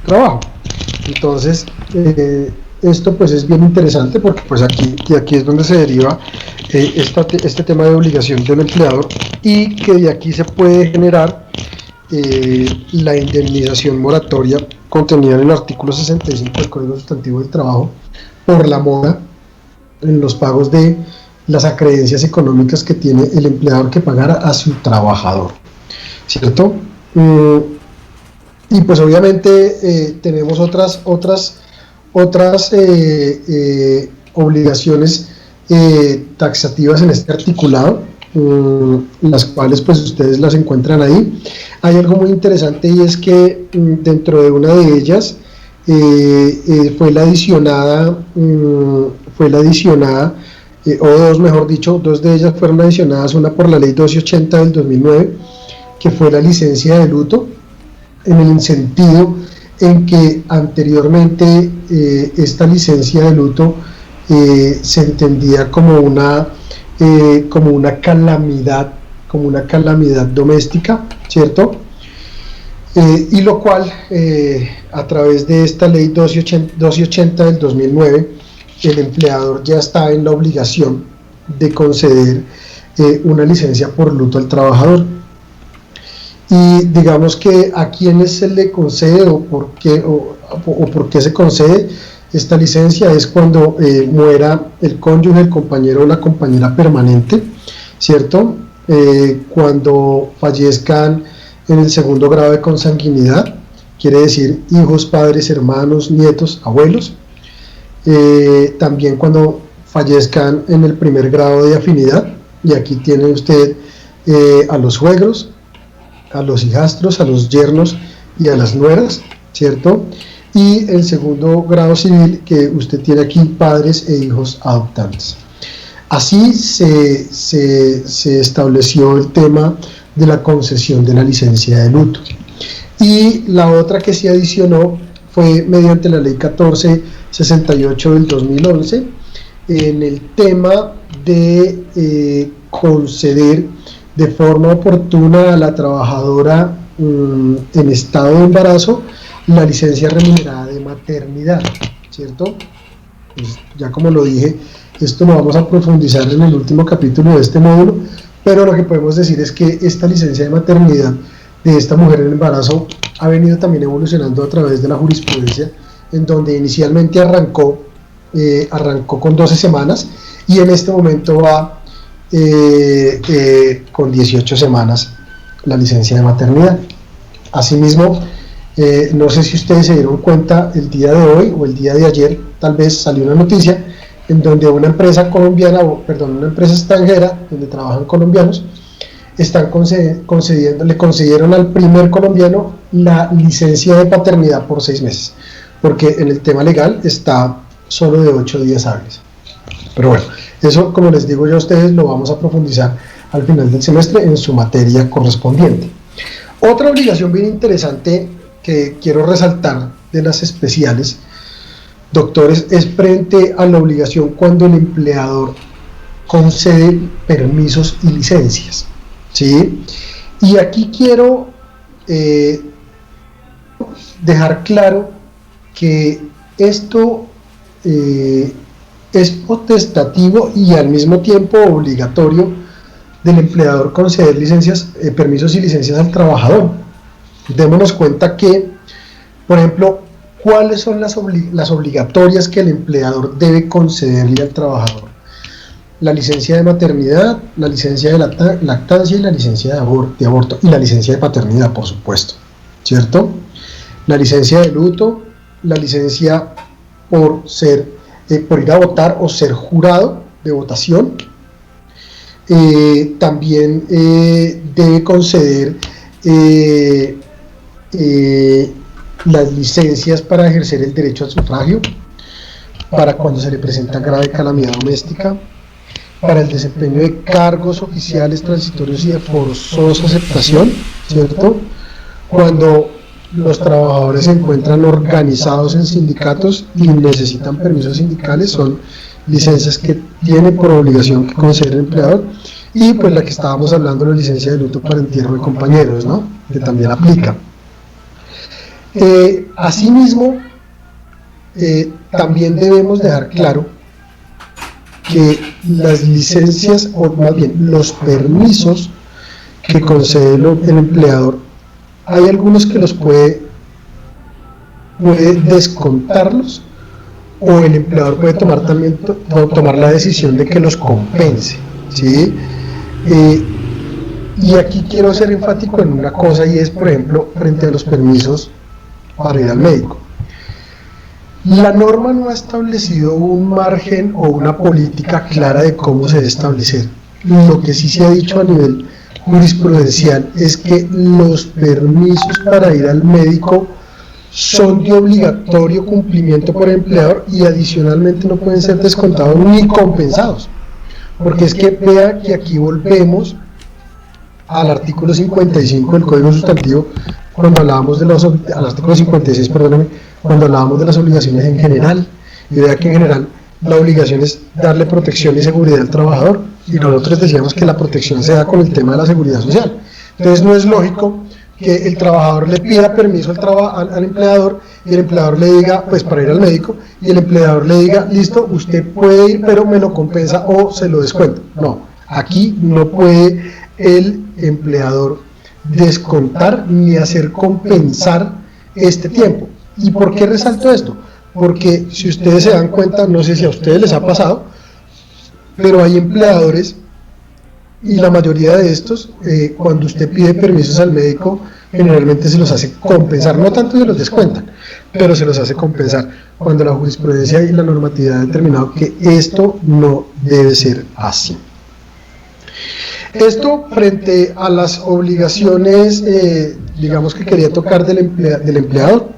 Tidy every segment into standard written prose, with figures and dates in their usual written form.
trabajo. Entonces, esto pues es bien interesante porque pues aquí es donde se deriva este tema de obligación del empleador, y que de aquí se puede generar la indemnización moratoria contenida en el artículo 65 del Código Sustantivo del Trabajo por la mora en los pagos de las acreencias económicas que tiene el empleador que pagar a su trabajador, ¿cierto? Y pues obviamente tenemos otras obligaciones taxativas en este articulado, las cuales pues ustedes las encuentran ahí. Hay algo muy interesante, y es que dentro de una de ellas fue la adicionada, o dos, mejor dicho, dos de ellas fueron adicionadas, una por la ley 1280 del 2009, que fue la licencia de luto, en el sentido en que anteriormente esta licencia de luto se entendía como una calamidad doméstica, ¿cierto? Y lo cual, a través de esta ley 1280 del 2009, el empleador ya está en la obligación de conceder una licencia por luto al trabajador. Y digamos que a quienes se le concede o por qué se concede esta licencia es cuando muera el cónyuge, el compañero o la compañera permanente, ¿cierto? Cuando fallezcan en el segundo grado de consanguinidad, quiere decir hijos, padres, hermanos, nietos, abuelos. También cuando fallezcan en el primer grado de afinidad, y aquí tiene usted a los suegros, a los hijastros, a los yernos y a las nueras, ¿cierto? Y el segundo grado civil, que usted tiene aquí, padres e hijos adoptantes. Así se estableció el tema de la concesión de la licencia de luto. Y la otra que se adicionó fue mediante la ley 1468 del 2011, en el tema de conceder de forma oportuna a la trabajadora en estado de embarazo la licencia remunerada de maternidad, ¿cierto? Pues ya como lo dije, esto lo vamos a profundizar en el último capítulo de este módulo, pero lo que podemos decir es que esta licencia de maternidad de esta mujer en embarazo ha venido también evolucionando a través de la jurisprudencia, en donde inicialmente arrancó con 12 semanas, y en este momento va con 18 semanas la licencia de maternidad. Asimismo, no sé si ustedes se dieron cuenta, el día de hoy o el día de ayer tal vez salió una noticia en donde una empresa extranjera donde trabajan colombianos le concedieron al primer colombiano la licencia de paternidad por 6 meses, porque en el tema legal está solo de 8 días hábiles. Pero bueno, eso, como les digo yo a ustedes, lo vamos a profundizar al final del semestre en su materia correspondiente. Otra obligación bien interesante que quiero resaltar de las especiales, doctores, es frente a la obligación cuando el empleador concede permisos y licencias, ¿sí? Y aquí quiero dejar claro que esto es potestativo y al mismo tiempo obligatorio del empleador conceder permisos y licencias al trabajador. Démonos cuenta que, por ejemplo, ¿cuáles son las obligatorias que el empleador debe concederle al trabajador? La licencia de maternidad, la licencia de lactancia y la licencia de aborto, y la licencia de paternidad, por supuesto, ¿cierto? La licencia de luto, la licencia por ir a votar o ser jurado de votación. También debe conceder las licencias para ejercer el derecho al sufragio, para cuando se le presenta grave calamidad doméstica, para el desempeño de cargos oficiales transitorios y de forzosa aceptación, ¿cierto? Cuando los trabajadores se encuentran organizados en sindicatos y necesitan permisos sindicales, son licencias que tiene por obligación que conceder el empleador. Y pues la que estábamos hablando, la licencia de luto para entierro de compañeros, ¿no?, que también aplica. Asimismo, también debemos dejar claro que las licencias, o más bien los permisos que concede el empleador, hay algunos que los puede descontarlos, o el empleador puede tomar la decisión de que los compense, ¿sí? Y aquí quiero ser enfático en una cosa, y es, por ejemplo, frente a los permisos para ir al médico. La norma no ha establecido un margen o una política clara de cómo se debe establecer. Lo que sí se ha dicho a nivel jurisprudencial es que los permisos para ir al médico son de obligatorio cumplimiento por el empleador, y adicionalmente no pueden ser descontados ni compensados, porque es que vea que aquí volvemos al artículo 55 del Código Sustantivo, cuando hablábamos de al artículo 56, perdóname, cuando hablábamos de las obligaciones en general, y vea que en general la obligación es darle protección y seguridad al trabajador, y nosotros decíamos que la protección se da con el tema de la seguridad social. Entonces no es lógico que el trabajador le pida permiso al empleador, y el empleador le diga, pues para ir al médico, y el empleador le diga, listo, usted puede ir, pero me lo compensa o se lo descuento. No, aquí no puede el empleador descontar ni hacer compensar este tiempo. ¿Y por qué resalto esto? Porque si ustedes se dan cuenta, no sé si a ustedes les ha pasado, pero hay empleadores, y la mayoría de estos, cuando usted pide permisos al médico, generalmente se los hace compensar, no tanto se los descuentan, pero se los hace compensar, cuando la jurisprudencia y la normatividad ha determinado que esto no debe ser así. Esto frente a las obligaciones, digamos, que quería tocar del empleador.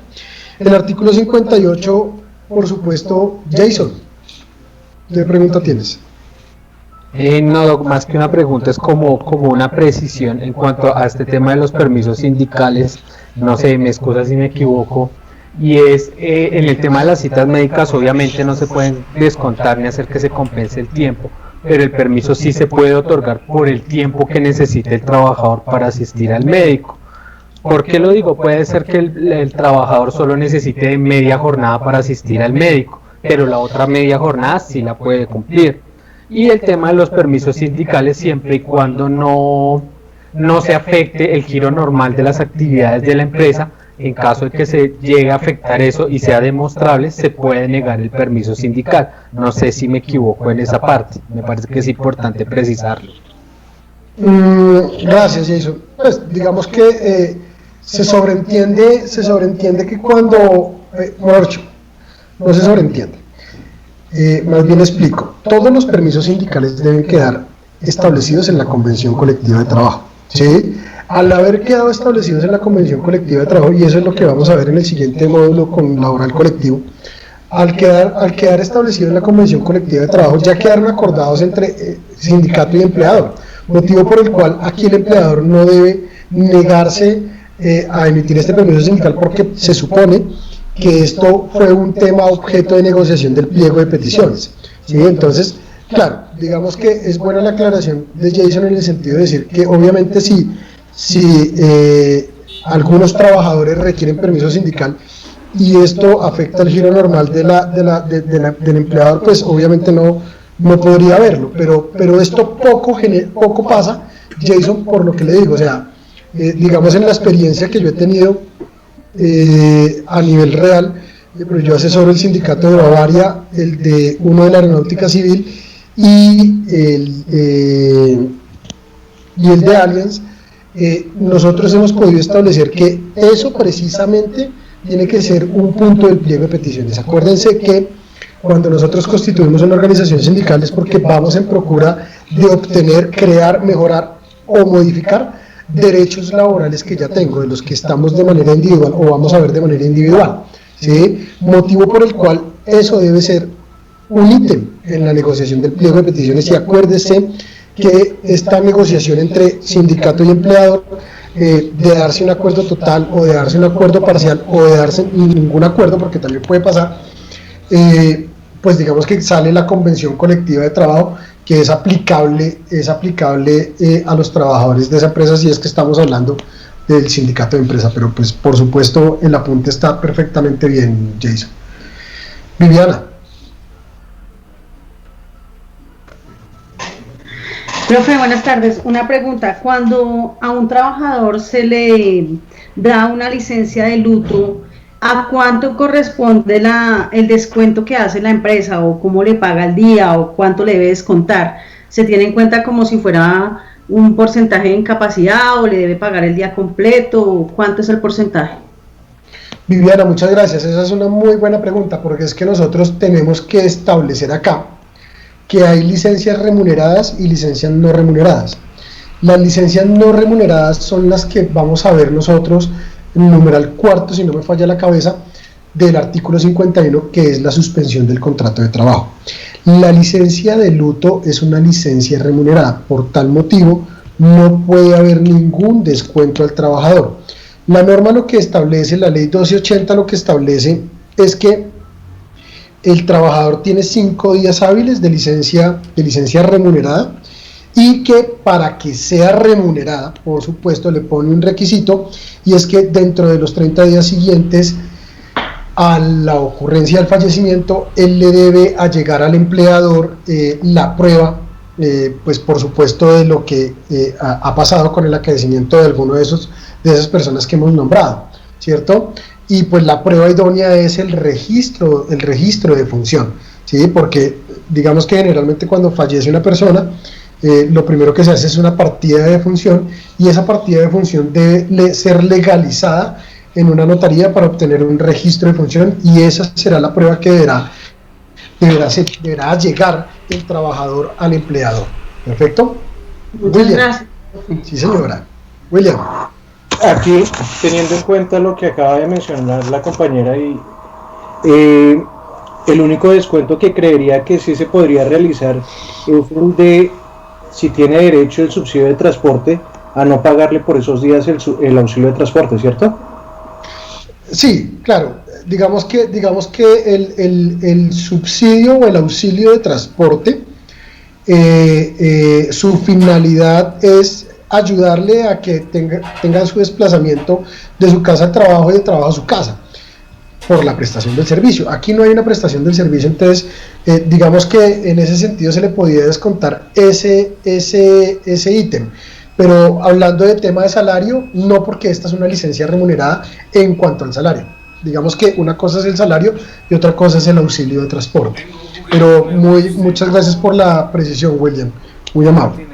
El artículo 58, por supuesto, Jason, ¿qué pregunta tienes? No, más que una pregunta, es como una precisión en cuanto a este tema de los permisos sindicales. No sé, me excusa si me equivoco, y es en el tema de las citas médicas, obviamente no se pueden descontar ni hacer que se compense el tiempo, pero el permiso sí se puede otorgar por el tiempo que necesite el trabajador para asistir al médico. ¿Por qué lo digo? Puede ser que el trabajador solo necesite media jornada para asistir al médico, pero la otra media jornada sí la puede cumplir. Y el tema de los permisos sindicales, siempre y cuando no se afecte el giro normal de las actividades de la empresa, en caso de que se llegue a afectar eso y sea demostrable, se puede negar el permiso sindical. No sé si me equivoco en esa parte, me parece que es importante precisarlo. Gracias, Jason. Pues digamos que se sobreentiende que cuando, no se sobreentiende. Más bien explico, todos los permisos sindicales deben quedar establecidos en la Convención Colectiva de Trabajo, ¿sí? Al haber quedado establecidos en la Convención Colectiva de Trabajo, y eso es lo que vamos a ver en el siguiente módulo con laboral colectivo, al quedar establecido en la Convención Colectiva de Trabajo, ya quedaron acordados entre sindicato y empleador, motivo por el cual aquí el empleador no debe negarse a emitir este permiso sindical, porque se supone que esto fue un tema objeto de negociación del pliego de peticiones, ¿sí? Entonces, claro, digamos que es buena la aclaración de Jason en el sentido de decir que obviamente si algunos trabajadores requieren permiso sindical y esto afecta el giro normal del empleador, pues obviamente no podría haberlo, pero esto poco pasa, Jason, por lo que le digo, o sea, digamos en la experiencia que yo he tenido a nivel real, pero yo asesoro el sindicato de Bavaria, uno de la aeronáutica civil y el de Allianz. Nosotros hemos podido establecer que eso precisamente tiene que ser un punto del pliego de peticiones. Acuérdense que cuando nosotros constituimos una organización sindical es porque vamos en procura de obtener, crear, mejorar o modificar derechos laborales que ya tengo, de los que estamos de manera individual o vamos a ver de manera individual, ¿sí? Motivo por el cual eso debe ser un ítem en la negociación del pliego de peticiones. Y acuérdese que esta negociación entre sindicato y empleador, de darse un acuerdo total o de darse un acuerdo parcial o de darse ningún acuerdo, porque también puede pasar, pues digamos que sale la Convención Colectiva de Trabajo, que es aplicable a los trabajadores de esa empresa, si es que estamos hablando del sindicato de empresa, pero pues por supuesto el apunte está perfectamente bien, Jason. Viviana. Profe, buenas tardes. Una pregunta. Cuando a un trabajador se le da una licencia de luto, ¿a cuánto corresponde el descuento que hace la empresa o cómo le paga al día o cuánto le debe descontar? ¿Se tiene en cuenta como si fuera un porcentaje de incapacidad o le debe pagar el día completo? ¿O cuánto es el porcentaje? Viviana, muchas gracias. Esa es una muy buena pregunta porque es que nosotros tenemos que establecer acá que hay licencias remuneradas y licencias no remuneradas. Las licencias no remuneradas son las que vamos a ver nosotros en el numeral cuarto, si no me falla la cabeza, del artículo 51, que es la suspensión del contrato de trabajo. La licencia de luto es una licencia remunerada, por tal motivo no puede haber ningún descuento al trabajador. La norma lo que establece, la ley 1280 lo que establece es que el trabajador tiene 5 días hábiles de licencia remunerada y que para que sea remunerada, por supuesto, le pone un requisito y es que dentro de los 30 días siguientes a la ocurrencia del fallecimiento, él le debe allegar al empleador la prueba, pues por supuesto, de lo que ha pasado con el acadecimiento de alguno de esas personas que hemos nombrado, ¿cierto? Y pues la prueba idónea es el registro de función, ¿sí? Porque digamos que generalmente cuando fallece una persona, lo primero que se hace es una partida de función y esa partida de función debe ser legalizada en una notaría para obtener un registro de función y esa será la prueba que deberá llegar el trabajador al empleador. ¿Perfecto? Muchas William. gracias. Sí, señora. William. Aquí, teniendo en cuenta lo que acaba de mencionar la compañera, y el único descuento que creería que sí se podría realizar es el de, si tiene derecho el subsidio de transporte, a no pagarle por esos días el auxilio de transporte, ¿cierto? Sí, claro. Digamos que el subsidio o el auxilio de transporte, su finalidad es ayudarle a que tenga su desplazamiento de su casa al trabajo y de trabajo a su casa por la prestación del servicio. Aquí no hay una prestación del servicio, entonces digamos que en ese sentido se le podía descontar ese ítem, pero hablando de tema de salario, no, porque esta es una licencia remunerada en cuanto al salario. Digamos que una cosa es el salario y otra cosa es el auxilio de transporte. Pero muchas gracias por la precisión, William, muy amable.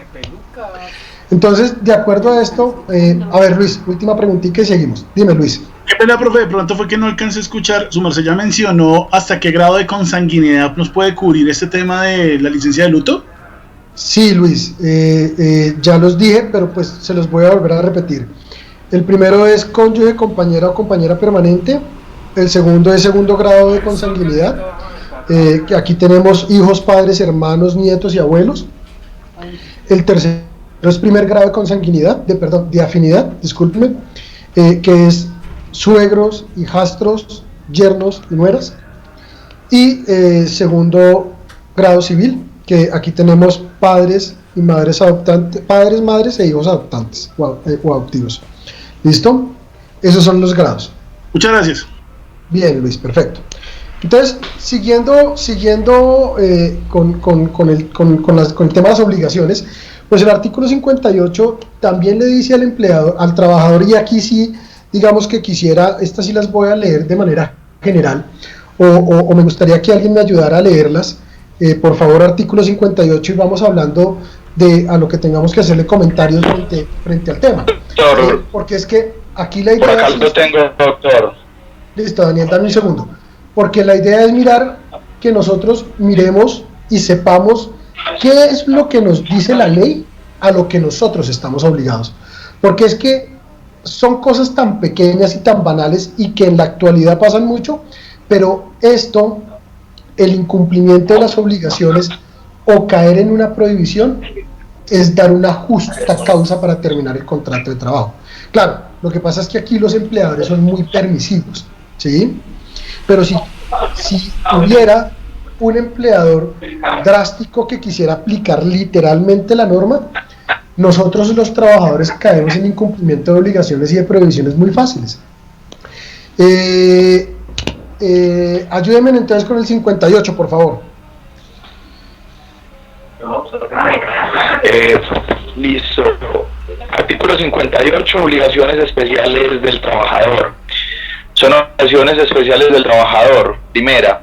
Entonces, de acuerdo a esto, a ver, Luis, última preguntita y seguimos. Dime, Luis. Qué pena, profe, de pronto fue que no alcancé a escuchar. Su merced ya mencionó hasta qué grado de consanguinidad nos puede cubrir este tema de la licencia de luto. Sí, Luis, ya los dije, pero pues se los voy a volver a repetir. El primero es cónyuge, compañera o compañera permanente. El segundo es segundo grado de consanguinidad. Que aquí tenemos hijos, padres, hermanos, nietos y abuelos. El tercero es primer grado de consanguinidad, de afinidad, discúlpeme, que es suegros, hijastros, yernos y nueras. Y segundo grado civil, que aquí tenemos padres y madres adoptantes, padres, madres e hijos adoptantes o adoptivos. ¿Listo? Esos son los grados. Muchas gracias. Bien, Luis, perfecto. Entonces, siguiendo con el tema de las obligaciones, pues el artículo 58 también le dice al empleador, al trabajador, y aquí sí, digamos que quisiera, estas sí las voy a leer de manera general, o me gustaría que alguien me ayudara a leerlas, por favor, artículo 58, y vamos hablando a lo que tengamos que hacerle comentarios frente al tema. Porque es que aquí la idea... Por acá lo tengo, doctor. Listo, Daniel, dame un segundo. Porque la idea es que nosotros miremos y sepamos qué es lo que nos dice la ley a lo que nosotros estamos obligados. Porque es que son cosas tan pequeñas y tan banales y que en la actualidad pasan mucho, pero esto, el incumplimiento de las obligaciones o caer en una prohibición, es dar una justa causa para terminar el contrato de trabajo. Claro, lo que pasa es que aquí los empleadores son muy permisivos, ¿sí? Pero si hubiera un empleador drástico que quisiera aplicar literalmente la norma, nosotros los trabajadores caemos en incumplimiento de obligaciones y de prohibiciones muy fáciles. Ayúdenme entonces con el 58, por favor. Listo. Artículo 58, obligaciones especiales del trabajador. Son obligaciones especiales del trabajador. Primera,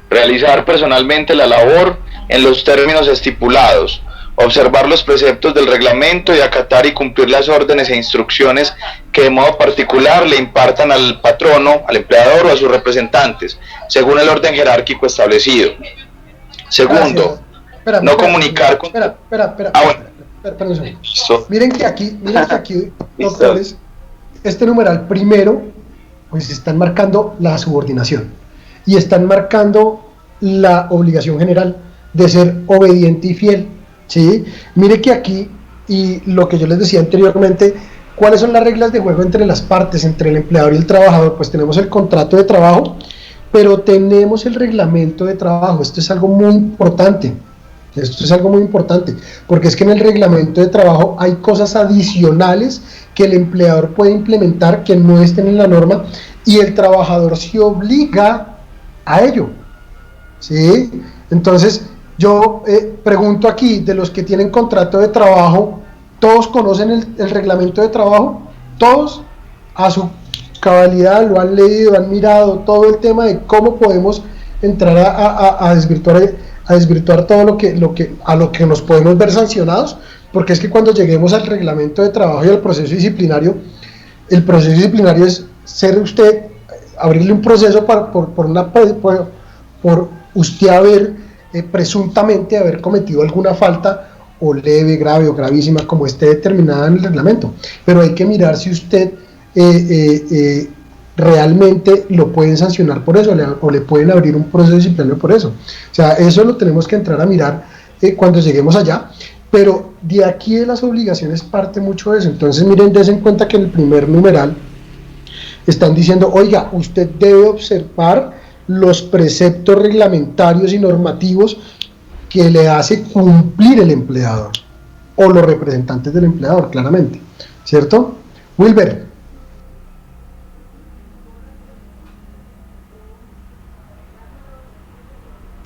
realizar personalmente la labor en los términos estipulados, observar los preceptos del reglamento y acatar y cumplir las órdenes e instrucciones que de modo particular le impartan al patrono, al empleador o a sus representantes, según el orden jerárquico establecido. Segundo, no comunicar con... Espera un segundo. Miren que aquí, doctores, este numeral primero, pues están marcando la subordinación y están marcando la obligación general de ser obediente y fiel, ¿sí? Mire que aquí, y lo que yo les decía anteriormente, ¿cuáles son las reglas de juego entre las partes, entre el empleador y el trabajador? Pues tenemos el contrato de trabajo, pero tenemos el reglamento de trabajo. Esto es algo muy importante. Porque es que en el reglamento de trabajo hay cosas adicionales que el empleador puede implementar que no estén en la norma y el trabajador se obliga a ello, ¿sí? Entonces, yo pregunto aquí, de los que tienen contrato de trabajo, ¿todos conocen el reglamento de trabajo? ¿Todos? A su cabalidad, lo han leído, han mirado todo el tema de cómo podemos entrar a desvirtuar todo a lo que nos podemos ver sancionados, porque es que cuando lleguemos al reglamento de trabajo y al proceso disciplinario, el proceso disciplinario es abrirle un proceso por usted haber presuntamente haber cometido alguna falta o leve, grave o gravísima como esté determinada en el reglamento, pero hay que mirar si usted realmente lo pueden sancionar por eso o le pueden abrir un proceso disciplinario por eso. O sea, eso lo tenemos que entrar a mirar cuando lleguemos allá, pero de aquí de las obligaciones parte mucho de eso. Entonces miren, des en cuenta que en el primer numeral están diciendo, oiga, usted debe observar los preceptos reglamentarios y normativos que le hace cumplir el empleador o los representantes del empleador, claramente, ¿cierto? Wilber.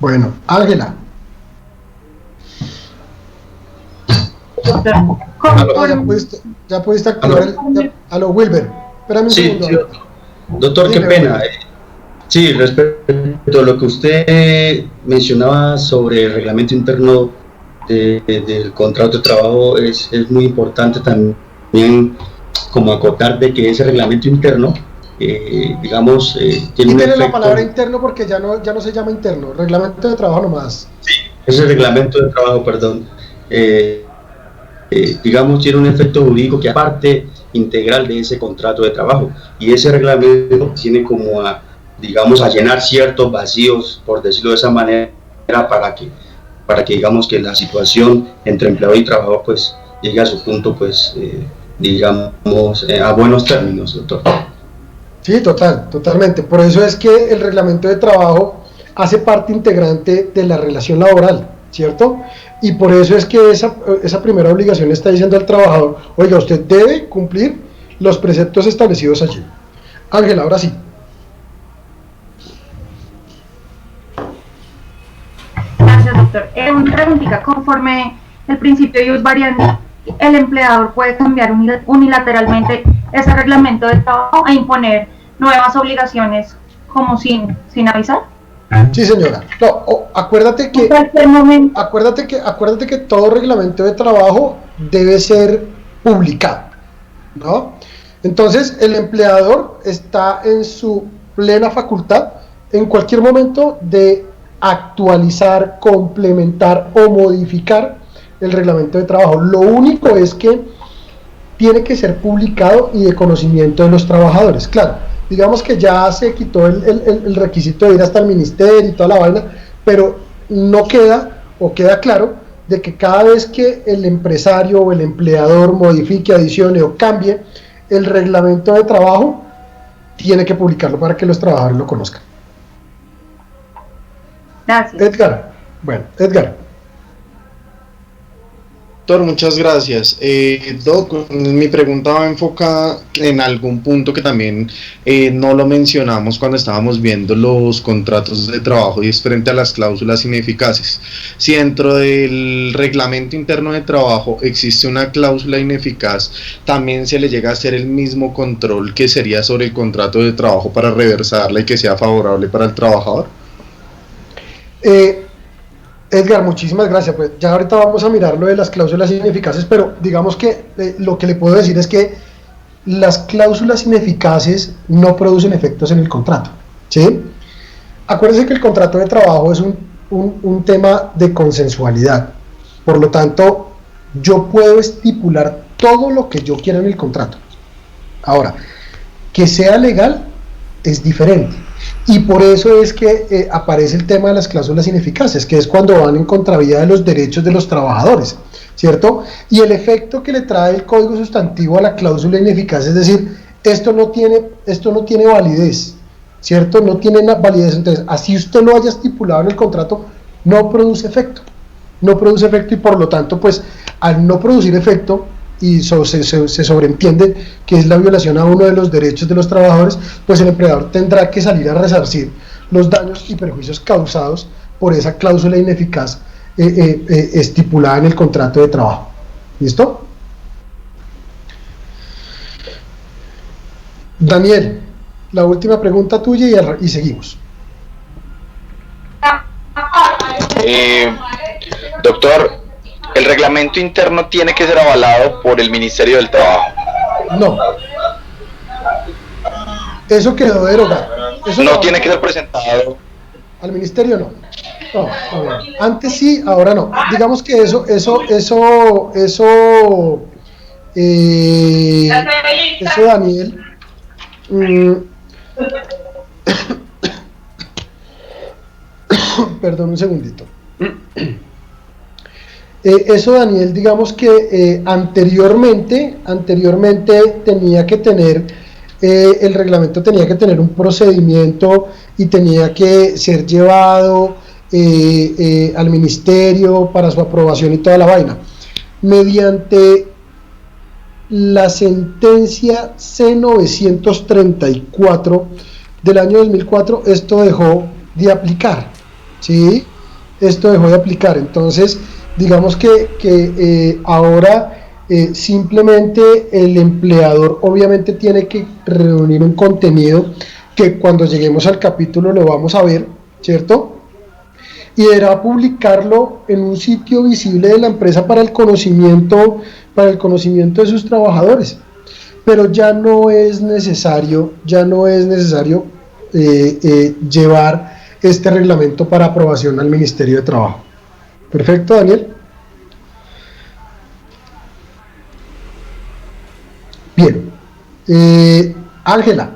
Bueno, Ángela. Ya pudiste activar aló, Wilber. Espérame un segundo. Sí, doctor, qué pena. Sí, respecto a lo que usted mencionaba sobre el reglamento interno del contrato de trabajo, es muy importante también como acotar de que ese reglamento interno, digamos, tiene un efecto... la palabra interno porque ya no se llama interno, reglamento de trabajo nomás. Sí, ese reglamento de trabajo, perdón, digamos, tiene un efecto jurídico que aparte integral de ese contrato de trabajo, y ese reglamento tiene como a llenar ciertos vacíos, por decirlo de esa manera, para que digamos que la situación entre empleador y trabajador pues llegue a su punto, pues a buenos términos, doctor. Sí, totalmente. Por eso es que el reglamento de trabajo hace parte integrante de la relación laboral, ¿cierto? Y por eso es que esa primera obligación está diciendo al trabajador, oiga, usted debe cumplir los preceptos establecidos allí. Ángela, ahora sí. Gracias, doctor. Una preguntita, conforme el principio de ius variandi, el empleador puede cambiar unilateralmente ese reglamento de trabajo e imponer nuevas obligaciones como sin avisar. Sí, señora. No, acuérdate que todo reglamento de trabajo debe ser publicado, ¿no? Entonces, el empleador está en su plena facultad en cualquier momento de actualizar, complementar o modificar el reglamento de trabajo. Lo único es que tiene que ser publicado y de conocimiento de los trabajadores. Claro, digamos que ya se quitó el requisito de ir hasta el ministerio y toda la vaina, pero no queda claro de que cada vez que el empresario o el empleador modifique, adicione o cambie el reglamento de trabajo, tiene que publicarlo para que los trabajadores lo conozcan. Gracias. Edgar. Bueno, Edgar. Doctor, muchas gracias. Doc, mi pregunta va enfocada en algún punto que también no lo mencionamos cuando estábamos viendo los contratos de trabajo, y es frente a las cláusulas ineficaces. Si dentro del reglamento interno de trabajo existe una cláusula ineficaz, ¿también se le llega a hacer el mismo control que sería sobre el contrato de trabajo para reversarla y que sea favorable para el trabajador? Edgar, muchísimas gracias. Pues ya ahorita vamos a mirar lo de las cláusulas ineficaces, pero digamos que lo que le puedo decir es que las cláusulas ineficaces no producen efectos en el contrato, ¿sí? Acuérdense que el contrato de trabajo es un tema de consensualidad. Por lo tanto, yo puedo estipular todo lo que yo quiera en el contrato. Ahora, que sea legal es diferente. Y por eso es que aparece el tema de las cláusulas ineficaces, que es cuando van en contravía de los derechos de los trabajadores, ¿cierto? Y el efecto que le trae el código sustantivo a la cláusula ineficaz, es decir, esto no tiene validez, ¿cierto? No tiene validez. Entonces, así usted lo haya estipulado en el contrato, no produce efecto, y por lo tanto, pues, al no producir efecto, y se sobreentiende que es la violación a uno de los derechos de los trabajadores, pues el empleador tendrá que salir a resarcir los daños y perjuicios causados por esa cláusula ineficaz estipulada en el contrato de trabajo. ¿Listo? Daniel, la última pregunta tuya y seguimos. Doctor, ¿el reglamento interno tiene que ser avalado por el Ministerio del Trabajo? No. Eso quedó derogado. Eso no tiene que ser presentado. Al ministerio no. No. Antes sí, ahora no. Digamos que eso Daniel. Perdón un segundito. Eso, Daniel, digamos que anteriormente tenía que tener, el reglamento tenía que tener un procedimiento y tenía que ser llevado al ministerio para su aprobación y toda la vaina. Mediante la sentencia C934 del año 2004, esto dejó de aplicar, ¿sí? Esto dejó de aplicar, entonces digamos que ahora simplemente el empleador obviamente tiene que reunir un contenido que cuando lleguemos al capítulo lo vamos a ver, ¿cierto? Y deberá publicarlo en un sitio visible de la empresa para el conocimiento de sus trabajadores. Pero ya no es necesario llevar este reglamento para aprobación al Ministerio de Trabajo. Perfecto, Daniel. Bien. Ángela.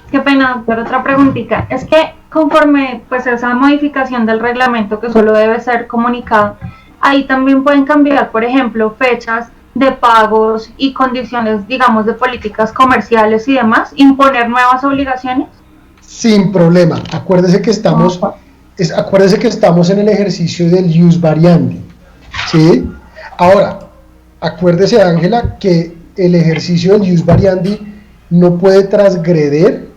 Qué pena, doctor, otra preguntita. Es que conforme pues esa modificación del reglamento que solo debe ser comunicado, ahí también pueden cambiar, por ejemplo, fechas de pagos y condiciones, digamos, de políticas comerciales y demás, imponer nuevas obligaciones. Sin problema. Acuérdese que estamos en el ejercicio del ius variandi, ¿sí? Ahora, acuérdese, Ángela, que el ejercicio del ius variandi no puede transgredir,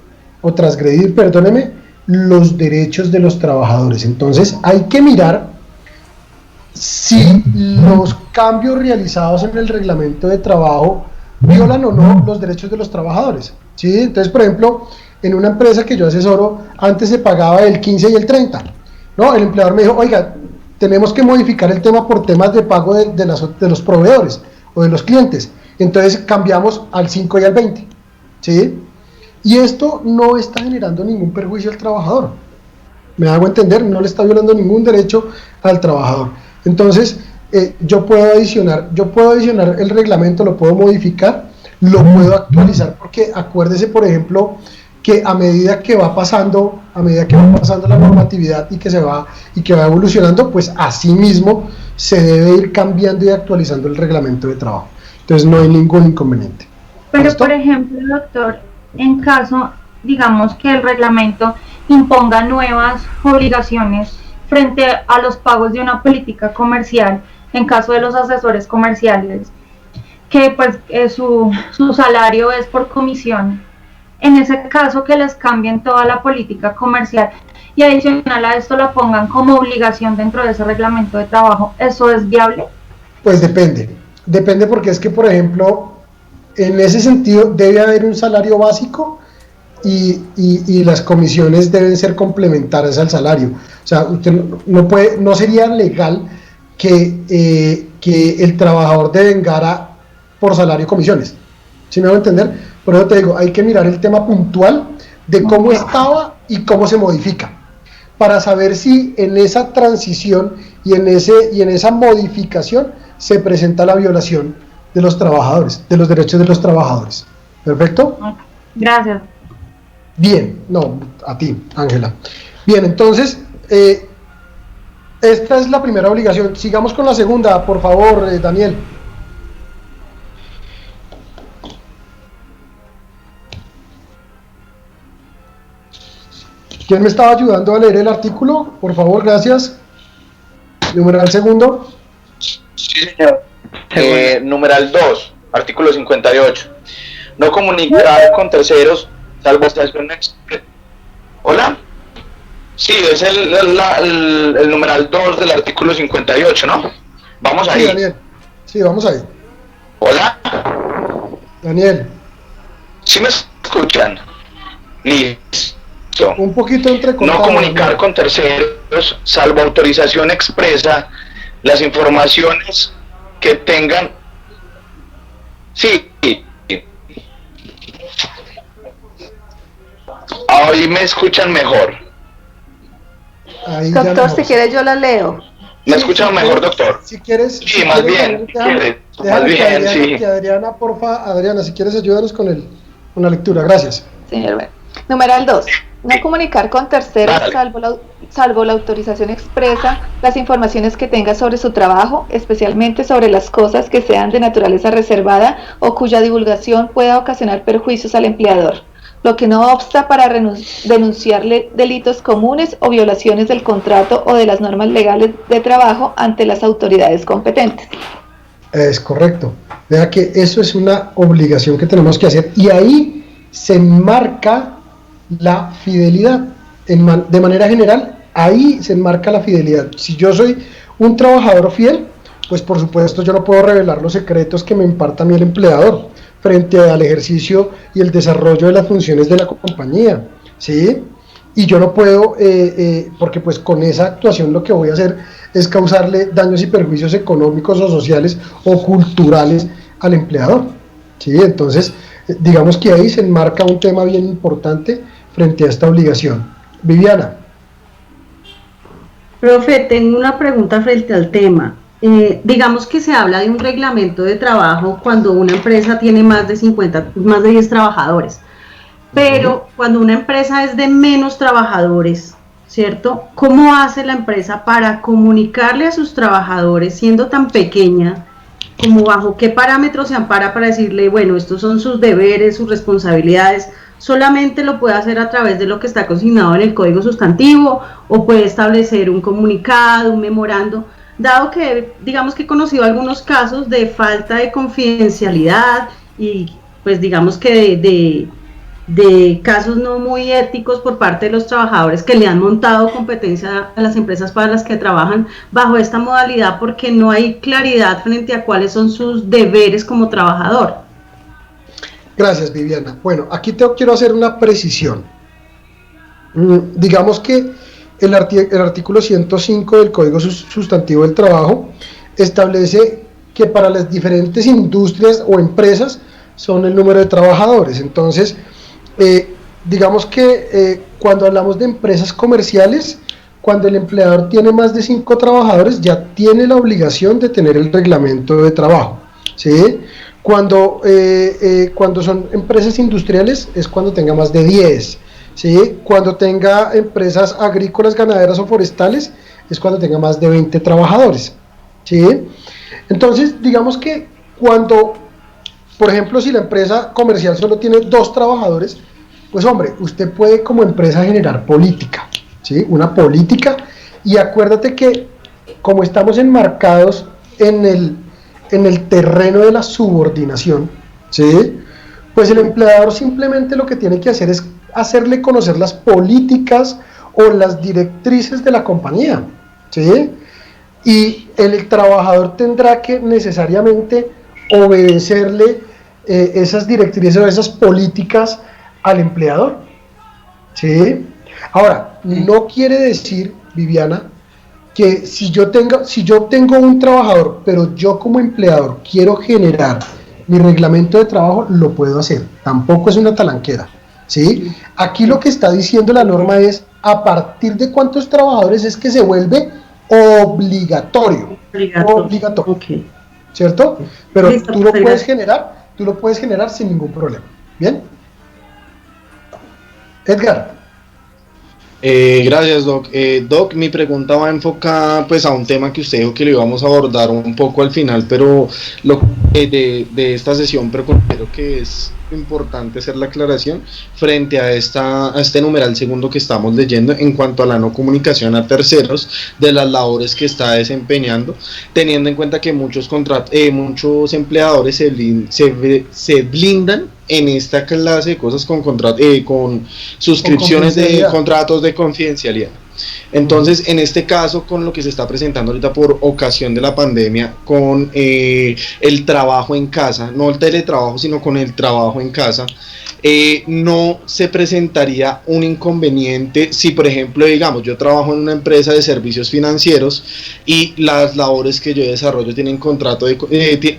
los derechos de los trabajadores. Entonces, hay que mirar si los cambios realizados en el reglamento de trabajo violan o no los derechos de los trabajadores, ¿sí? Entonces, por ejemplo, en una empresa que yo asesoro, antes se pagaba el 15 y el 30, ¿no? El empleador me dijo, oiga, tenemos que modificar el tema por temas de pago de los proveedores o de los clientes, entonces cambiamos al 5 y al 20, ¿sí? Y esto no está generando ningún perjuicio al trabajador, me hago entender, no le está violando ningún derecho al trabajador. Entonces, yo puedo adicionar el reglamento, lo puedo modificar, lo puedo actualizar, porque acuérdese, por ejemplo, que a medida que va pasando la normatividad y que va evolucionando, pues así mismo se debe ir cambiando y actualizando el reglamento de trabajo. Entonces no hay ningún inconveniente. Pero ¿Listo? por ejemplo, doctor, en caso, digamos, que el reglamento imponga nuevas obligaciones frente a los pagos de una política comercial, en caso de los asesores comerciales, que pues su salario es por comisión. En ese caso, que les cambien toda la política comercial y adicional a esto la pongan como obligación dentro de ese reglamento de trabajo, ¿eso es viable? Pues depende porque es que, por ejemplo, en ese sentido debe haber un salario básico y las comisiones deben ser complementarias al salario. O sea, usted no sería legal que el trabajador devengara por salario y comisiones. ¿Sí me van a entender? Por eso te digo, hay que mirar el tema puntual de cómo estaba y cómo se modifica, para saber si en esa transición y en esa modificación se presenta la violación de los trabajadores, de los derechos de los trabajadores. ¿Perfecto? Gracias. Bien, no, a ti, Ángela. Bien, entonces, esta es la primera obligación. Sigamos con la segunda, por favor, Daniel. ¿Quién me estaba ayudando a leer el artículo? Por favor, gracias. Numeral segundo. Sí, señor. Numeral 2, artículo 58. No comunicar con terceros, salvo hasta ¿Hola? Sí, es el numeral 2 del artículo 58, ¿no? Vamos ahí. Sí, Daniel. Sí, vamos ahí. ¿Hola? Daniel. ¿Sí me escuchan? Listo. Un poquito entrecortado. No comunicar con terceros, salvo autorización expresa, las informaciones que tengan. Sí. Ahí me escuchan mejor. Ahí doctor, si quieres yo la leo. ¿Me escuchan mejor, doctor? Si quieres. Sí, más bien. Que Adriana, porfa, Adriana, si quieres ayúdanos con la lectura. Gracias. Señor, bueno. Numeral 2. No comunicar con terceros, salvo la autorización expresa, las informaciones que tenga sobre su trabajo, especialmente sobre las cosas que sean de naturaleza reservada o cuya divulgación pueda ocasionar perjuicios al empleador, lo que no obsta para denunciarle delitos comunes o violaciones del contrato o de las normas legales de trabajo ante las autoridades competentes. Es correcto. Vea que eso es una obligación que tenemos que hacer y ahí se enmarca la fidelidad. De manera general, ahí se enmarca la fidelidad. Si yo soy un trabajador fiel, pues por supuesto yo no puedo revelar los secretos que me imparta a mí el empleador frente al ejercicio y el desarrollo de las funciones de la compañía, ¿sí? Y yo no puedo, porque pues con esa actuación lo que voy a hacer es causarle daños y perjuicios económicos o sociales o culturales al empleador, ¿sí? Entonces, digamos que ahí se enmarca un tema bien importante frente a esta obligación. Viviana. Profe, tengo una pregunta frente al tema. Digamos que se habla de un reglamento de trabajo cuando una empresa tiene más de 10 trabajadores, pero cuando una empresa es de menos trabajadores, ¿cierto? ¿Cómo hace la empresa para comunicarle a sus trabajadores, siendo tan pequeña, como bajo qué parámetros se ampara para decirle, bueno, estos son sus deberes, sus responsabilidades? ¿Solamente lo puede hacer a través de lo que está consignado en el Código Sustantivo o puede establecer un comunicado, un memorando? Dado que, digamos que he conocido algunos casos de falta de confidencialidad y pues digamos que de casos no muy éticos por parte de los trabajadores que le han montado competencia a las empresas para las que trabajan bajo esta modalidad porque no hay claridad frente a cuáles son sus deberes como trabajador. Gracias, Viviana. Bueno, aquí quiero hacer una precisión. Digamos que el artículo 105 del Código Sustantivo del Trabajo establece que para las diferentes industrias o empresas son el número de trabajadores. Entonces, digamos que cuando hablamos de empresas comerciales, cuando el empleador tiene más de 5 trabajadores, ya tiene la obligación de tener el reglamento de trabajo, ¿sí? Cuando son empresas industriales es cuando tenga más de 10, ¿sí? Cuando tenga empresas agrícolas, ganaderas o forestales es cuando tenga más de 20 trabajadores, ¿sí? Entonces, digamos que cuando, por ejemplo, si la empresa comercial solo tiene 2 trabajadores, pues hombre, usted puede como empresa generar política, ¿sí? Una política, y acuérdate que como estamos enmarcados en el terreno de la subordinación, ¿sí? Pues el empleador simplemente lo que tiene que hacer es hacerle conocer las políticas o las directrices de la compañía, ¿sí? Y el trabajador tendrá que necesariamente obedecerle esas directrices o esas políticas al empleador, ¿sí? Ahora, no quiere decir, Viviana, que si yo tengo un trabajador, pero yo como empleador quiero generar mi reglamento de trabajo, lo puedo hacer. Tampoco es una talanquera, ¿sí? Aquí lo que está diciendo la norma es a partir de cuántos trabajadores es que se vuelve obligatorio. Okay. ¿Cierto? Pero Listo, tú lo puedes generar sin ningún problema. ¿Bien? Edgar. Gracias, Doc. Doc, mi pregunta va enfocada pues a un tema que usted dijo que lo íbamos a abordar un poco al final, pero de esta sesión, pero considero que es importante hacer la aclaración frente a este numeral segundo que estamos leyendo en cuanto a la no comunicación a terceros de las labores que está desempeñando, teniendo en cuenta que muchos empleadores se blindan en esta clase de cosas con suscripciones de contratos de confidencialidad. Entonces, en este caso, con lo que se está presentando ahorita por ocasión de la pandemia, con el trabajo en casa, no el teletrabajo, sino con el trabajo en casa, no se presentaría un inconveniente si, por ejemplo, digamos, yo trabajo en una empresa de servicios financieros y las labores que yo desarrollo tienen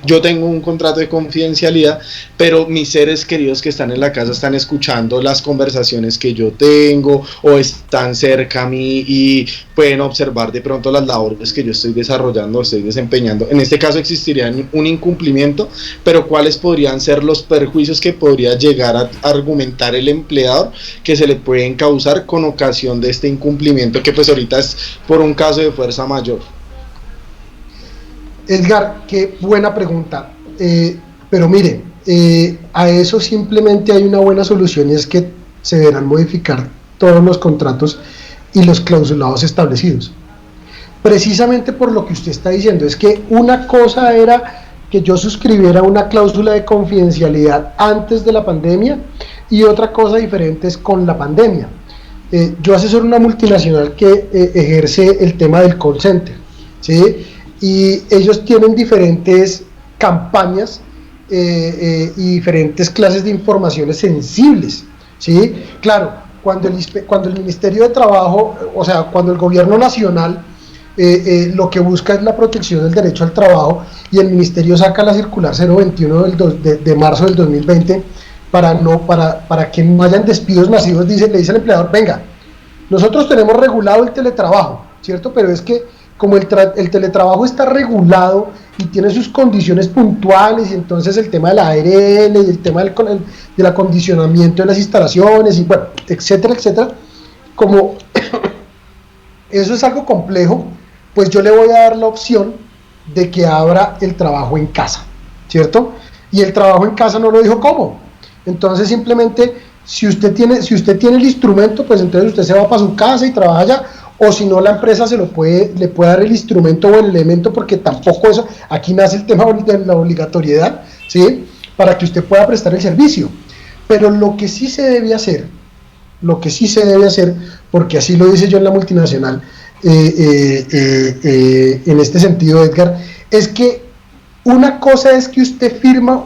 yo tengo un contrato de confidencialidad, pero mis seres queridos que están en la casa están escuchando las conversaciones que yo tengo o están cerca a mí y pueden observar de pronto las labores que yo estoy desarrollando, estoy desempeñando. En este caso existiría un incumplimiento, pero ¿cuáles podrían ser los perjuicios que podría llegar a argumentar el empleador que se le pueden causar con ocasión de este incumplimiento, que pues ahorita es por un caso de fuerza mayor? Edgar, qué buena pregunta, pero mire, a eso simplemente hay una buena solución, y es que se deberán modificar todos los contratos y los clausulados establecidos, precisamente por lo que usted está diciendo. Es que una cosa era que yo suscribiera una cláusula de confidencialidad antes de la pandemia y otra cosa diferente es con la pandemia. Yo asesoro una multinacional que ejerce el tema del call center, ¿sí? Y ellos tienen diferentes campañas y diferentes clases de informaciones sensibles, ¿sí? Claro, cuando el Ministerio de Trabajo, o sea, cuando el gobierno nacional lo que busca es la protección del derecho al trabajo, y el ministerio saca la circular 021 de marzo del 2020 para que no hayan despidos masivos, le dice al empleador, venga, nosotros tenemos regulado el teletrabajo, ¿cierto? Pero es que como el teletrabajo está regulado y tiene sus condiciones puntuales, y entonces el tema de la ARL y el tema del acondicionamiento de las instalaciones, y bueno, etcétera, etcétera, como eso es algo complejo, pues yo le voy a dar la opción de que abra el trabajo en casa, ¿cierto? Y el trabajo en casa no lo dijo cómo. Entonces simplemente, si usted tiene el instrumento, pues entonces usted se va para su casa y trabaja allá, o si no, la empresa le puede dar el instrumento o el elemento, porque tampoco eso, aquí nace el tema de la obligatoriedad, ¿sí? Para que usted pueda prestar el servicio. Pero lo que sí se debe hacer, porque así lo dice yo en la multinacional, en este sentido, Edgar, es que una cosa es que usted firma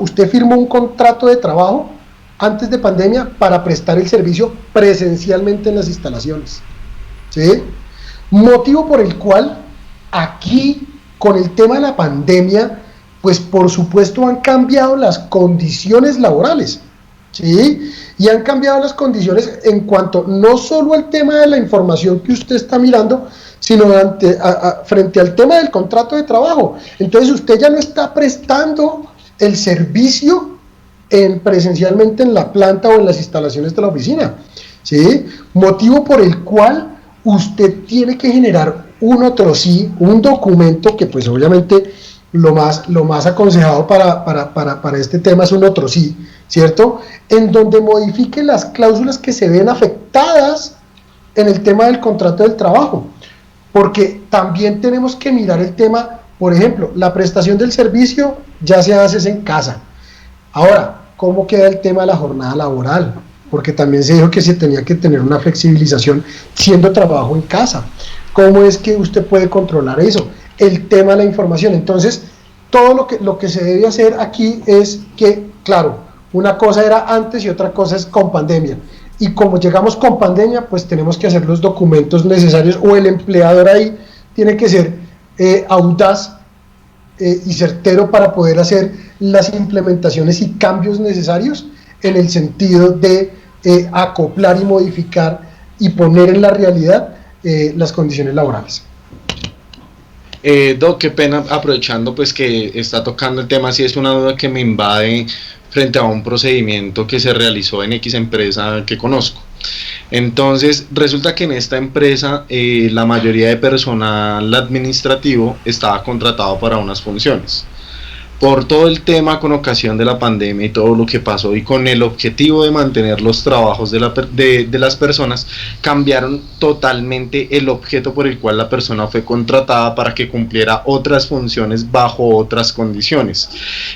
un contrato de trabajo antes de pandemia para prestar el servicio presencialmente en las instalaciones, ¿sí? Motivo por el cual aquí, con el tema de la pandemia, pues por supuesto han cambiado las condiciones laborales, ¿sí? Y han cambiado las condiciones en cuanto no solo al tema de la información que usted está mirando, sino frente al tema del contrato de trabajo. Entonces usted ya no está prestando el servicio presencialmente en la planta o en las instalaciones de la oficina, ¿sí? Motivo por el cual usted tiene que generar un documento que pues obviamente lo más aconsejado para este tema es un otro sí, ¿cierto? En donde modifique las cláusulas que se ven afectadas en el tema del contrato del trabajo, porque también tenemos que mirar el tema Por ejemplo, la prestación del servicio ya se hace en casa. Ahora, ¿cómo queda el tema de la jornada laboral? Porque también se dijo que se tenía que tener una flexibilización siendo trabajo en casa. ¿Cómo es que usted puede controlar eso? El tema de la información. Entonces, todo lo que se debe hacer aquí es que, claro, una cosa era antes y otra cosa es con pandemia. Y como llegamos con pandemia, pues tenemos que hacer los documentos necesarios, o el empleador ahí tiene que ser audaz y certero para poder hacer las implementaciones y cambios necesarios en el sentido de acoplar y modificar y poner en la realidad las condiciones laborales. Doc, qué pena, aprovechando pues que está tocando el tema, si es una duda que me invade frente a un procedimiento que se realizó en X empresa que conozco. Entonces, resulta que en esta empresa la mayoría de personal administrativo estaba contratado para unas funciones. Por todo el tema con ocasión de la pandemia y todo lo que pasó, y con el objetivo de mantener los trabajos de las personas, cambiaron totalmente el objeto por el cual la persona fue contratada para que cumpliera otras funciones bajo otras condiciones.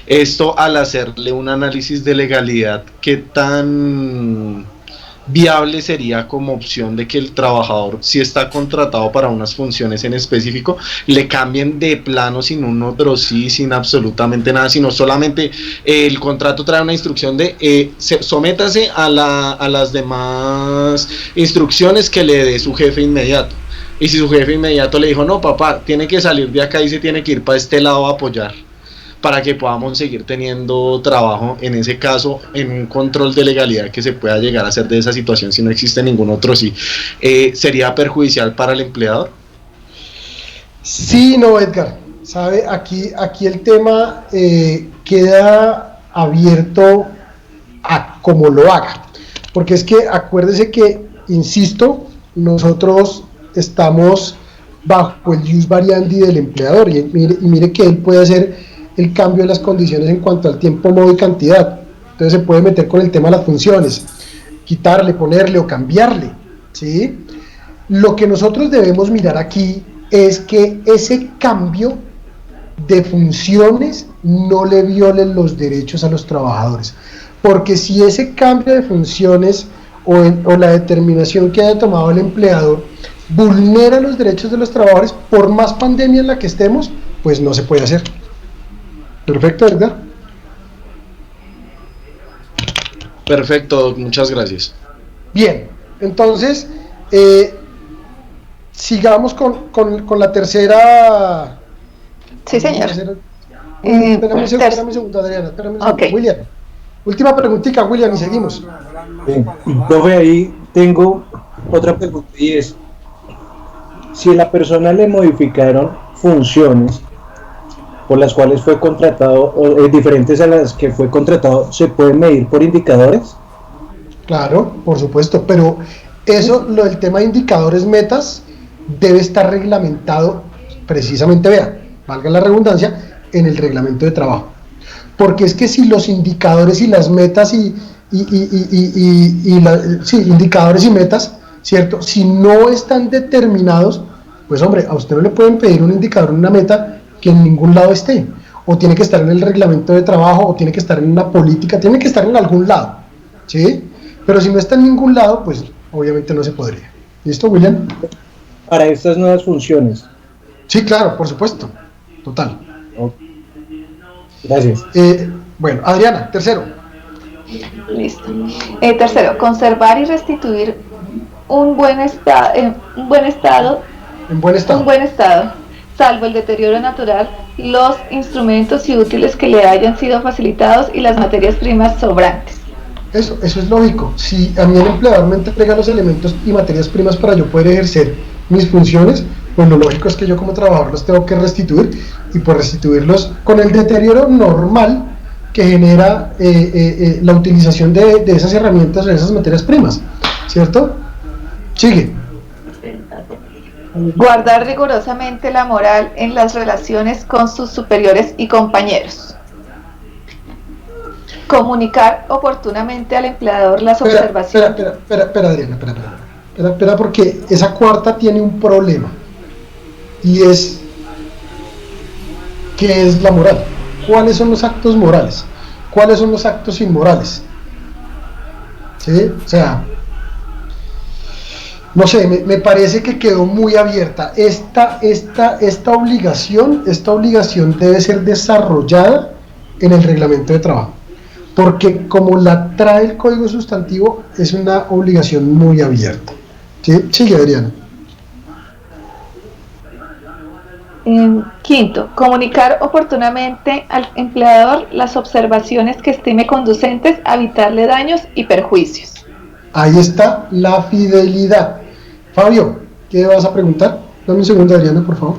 Esto, al hacerle un análisis de legalidad, ¿qué tan viable sería como opción de que el trabajador, si está contratado para unas funciones en específico, le cambien de plano sin un otro sí, sin absolutamente nada, sino solamente el contrato trae una instrucción de sométase a las demás instrucciones que le dé su jefe inmediato? Y si su jefe inmediato le dijo, no papá, tiene que salir de acá y se tiene que ir para este lado a apoyar, para que podamos seguir teniendo trabajo, en ese caso, en un control de legalidad que se pueda llegar a hacer de esa situación, si no existe ningún otro sí, ¿sería perjudicial para el empleador? Sí, no, Edgar, sabe, aquí el tema queda abierto a cómo lo haga, porque es que acuérdese que, insisto, nosotros estamos bajo el ius variandi del empleador, y mire que él puede hacer el cambio de las condiciones en cuanto al tiempo, modo y cantidad. Entonces se puede meter con el tema de las funciones, quitarle, ponerle o cambiarle, ¿sí? Lo que nosotros debemos mirar aquí es que ese cambio de funciones no le violen los derechos a los trabajadores, porque si ese cambio de funciones o la determinación que haya tomado el empleador vulnera los derechos de los trabajadores, por más pandemia en la que estemos, pues no se puede hacer. Perfecto, ¿verdad? Perfecto, muchas gracias. Bien, entonces, sigamos con la tercera. Sí, señor. Espérame un segundo, Adriana. Espérame un segundo. Okay. William. Última preguntita, William, y seguimos. Bien. Profe, ahí tengo otra pregunta, y es: si a la persona le modificaron funciones por las cuales fue contratado, o diferentes a las que fue contratado, ¿se pueden medir por indicadores? Claro, por supuesto, pero eso, lo del tema de indicadores, metas, debe estar reglamentado precisamente, vea, valga la redundancia, en el reglamento de trabajo. Porque es que si los indicadores y las metas indicadores y metas, ¿cierto? Si no están determinados, pues hombre, a usted no le pueden pedir un indicador, una meta que en ningún lado esté, o tiene que estar en el reglamento de trabajo, o tiene que estar en una política, tiene que estar en algún lado, ¿sí? Pero si no está en ningún lado, pues obviamente no se podría. ¿Listo, William? Para estas nuevas funciones. Sí, claro, por supuesto, total. Gracias. Bueno, Adriana, tercero. Listo. Tercero, conservar y restituir un buen estado, salvo el deterioro natural, los instrumentos y útiles que le hayan sido facilitados y las materias primas sobrantes. Eso es lógico. Si a mí el empleador me entrega los elementos y materias primas para yo poder ejercer mis funciones, pues lo lógico es que yo como trabajador los tengo que restituir, y por restituirlos con el deterioro normal que genera la utilización de esas herramientas o de esas materias primas, ¿cierto? Sigue. Guardar rigurosamente la moral en las relaciones con sus superiores y compañeros. Comunicar oportunamente al empleador las observaciones. Espera, Adriana, espera, porque esa cuarta tiene un problema, y es ¿qué es la moral? ¿Cuáles son los actos morales? ¿Cuáles son los actos inmorales? ¿Sí? O sea, no sé, me parece que quedó muy abierta. Esta obligación debe ser desarrollada en el reglamento de trabajo, porque como la trae el Código Sustantivo, es una obligación muy abierta. ¿Sí? Sigue, Adriana. Quinto, comunicar oportunamente al empleador las observaciones que estime conducentes a evitarle daños y perjuicios. Ahí está la fidelidad. Fabio, ¿qué vas a preguntar? Dame un segundo, Adriana, por favor.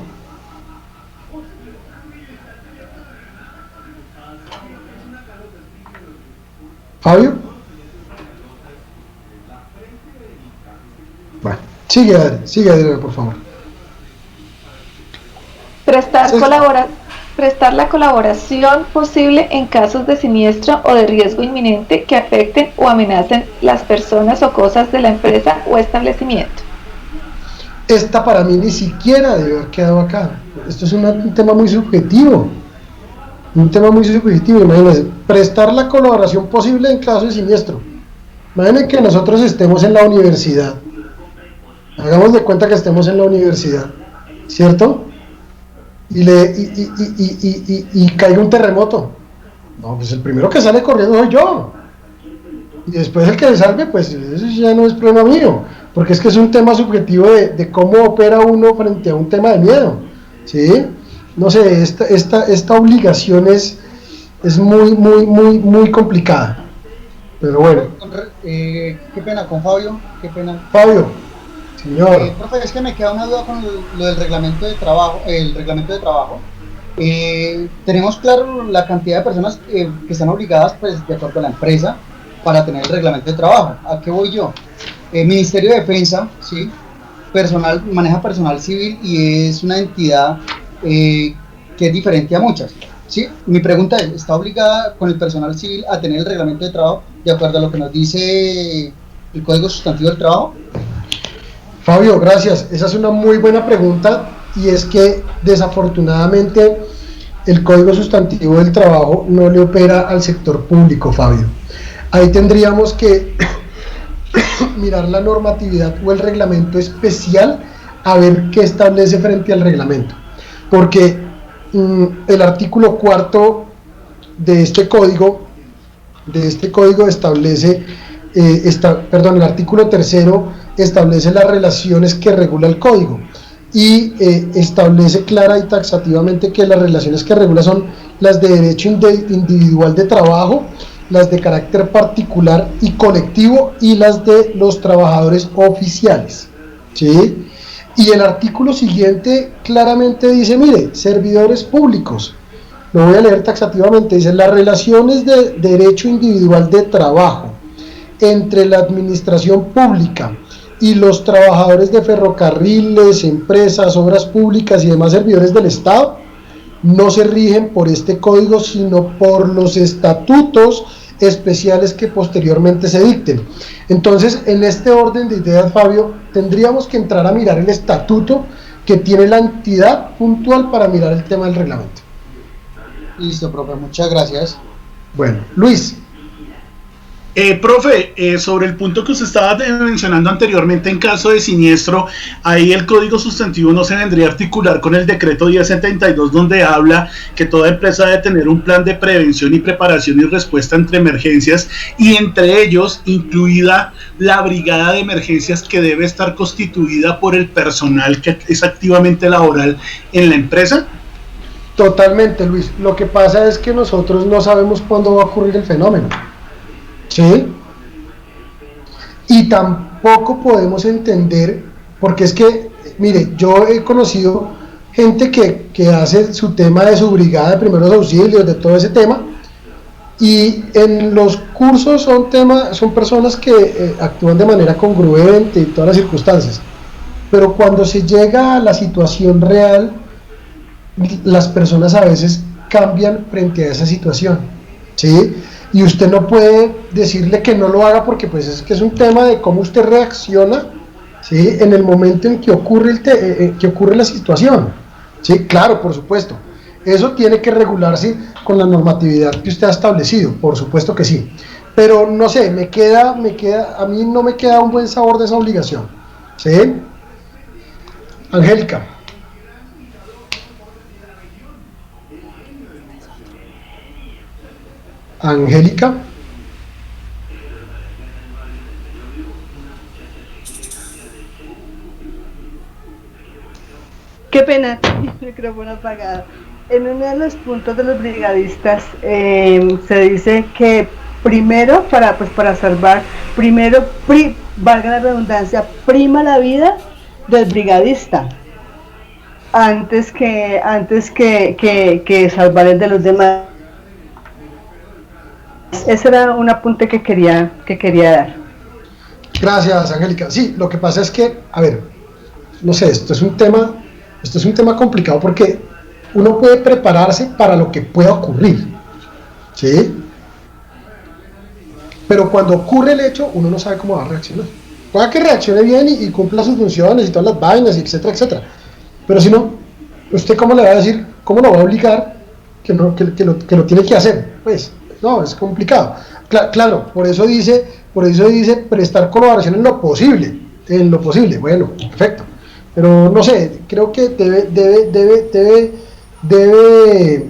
Fabio. Bueno, sigue Adriana, por favor. Prestar la colaboración posible en casos de siniestro o de riesgo inminente que afecten o amenacen las personas o cosas de la empresa o establecimiento. Esta para mí ni siquiera debe haber quedado acá. Esto es un tema muy subjetivo. Imagínense, prestar la colaboración posible en caso de siniestro. Imagínense que nosotros estemos en la universidad. Hagamos de cuenta que estemos en la universidad, ¿cierto? Y caiga un terremoto. No, pues el primero que sale corriendo soy yo. Y después el que se salve, pues eso ya no es problema mío, porque es que es un tema subjetivo de cómo opera uno frente a un tema de miedo, ¿sí? No sé, esta obligación es muy complicada, pero bueno. Qué pena con Fabio, qué pena. Fabio, señor. Profe, es que me queda una duda con lo del reglamento de trabajo, tenemos claro la cantidad de personas que están obligadas, pues, de acuerdo a la empresa, para tener el reglamento de trabajo. ¿A qué voy yo? Ministerio de Defensa, ¿sí? Maneja personal civil y es una entidad que es diferente a muchas, ¿sí? Mi pregunta es, ¿está obligada con el personal civil a tener el reglamento de trabajo de acuerdo a lo que nos dice el Código Sustantivo del Trabajo? Fabio, gracias. Esa es una muy buena pregunta, y es que desafortunadamente el Código Sustantivo del Trabajo no le opera al sector público, Fabio. Ahí tendríamos que mirar la normatividad o el reglamento especial a ver qué establece frente al reglamento, porque el artículo 4 de este código establece, el artículo 3 establece las relaciones que regula el código y establece clara y taxativamente que las relaciones que regula son las de derecho individual de trabajo, las de carácter particular y colectivo y las de los trabajadores oficiales, ¿sí? Y el artículo siguiente claramente dice, mire, servidores públicos, lo voy a leer taxativamente, dice, las relaciones de derecho individual de trabajo entre la administración pública y los trabajadores de ferrocarriles, empresas, obras públicas y demás servidores del Estado no se rigen por este código, sino por los estatutos especiales que posteriormente se dicten. Entonces, en este orden de ideas, Fabio, tendríamos que entrar a mirar el estatuto que tiene la entidad puntual para mirar el tema del reglamento. Listo, profe, muchas gracias. Bueno, Luis. Profe, sobre el punto que usted estaba mencionando anteriormente, en caso de siniestro, ahí el Código Sustantivo no se vendría a articular con el decreto 1072, donde habla que toda empresa debe tener un plan de prevención y preparación y respuesta entre emergencias, y entre ellos incluida la brigada de emergencias, que debe estar constituida por el personal que es activamente laboral en la empresa. Totalmente, Luis. Lo que pasa es que nosotros no sabemos cuándo va a ocurrir el fenómeno, ¿sí? Y tampoco podemos entender, porque es que, mire, yo he conocido gente que hace su tema de su brigada de primeros auxilios, de todo ese tema, y en los cursos son personas que actúan de manera congruente en todas las circunstancias, pero cuando se llega a la situación real, las personas a veces cambian frente a esa situación, ¿sí? Y usted no puede decirle que no lo haga, porque pues es que es un tema de cómo usted reacciona, ¿sí? En el momento en que ocurre la situación, ¿sí? Claro, por supuesto, Eso tiene que regularse con la normatividad que usted ha establecido, por supuesto que sí. Pero no sé, a mí no me queda un buen sabor de esa obligación. ¿Sí? Angélica. Angélica. Qué pena, el micrófono apagado. En uno de los puntos de los brigadistas se dice que primero, para salvar, valga la redundancia, prima la vida del brigadista antes que salvar el de los demás. Ese era un apunte que quería dar. Gracias, Angélica. Sí, lo que pasa es que, a ver, no sé, esto es un tema complicado porque uno puede prepararse para lo que pueda ocurrir, ¿sí? Pero cuando ocurre el hecho, uno no sabe cómo va a reaccionar. Pueda que reaccione bien y cumpla sus funciones y todas las vainas, etcétera, etcétera. Pero si no, ¿usted cómo le va a decir, cómo lo va a obligar que lo tiene que hacer? Pues, no, es complicado. Claro, por eso dice prestar colaboración en lo posible. Bueno, perfecto. Pero no sé, creo que debe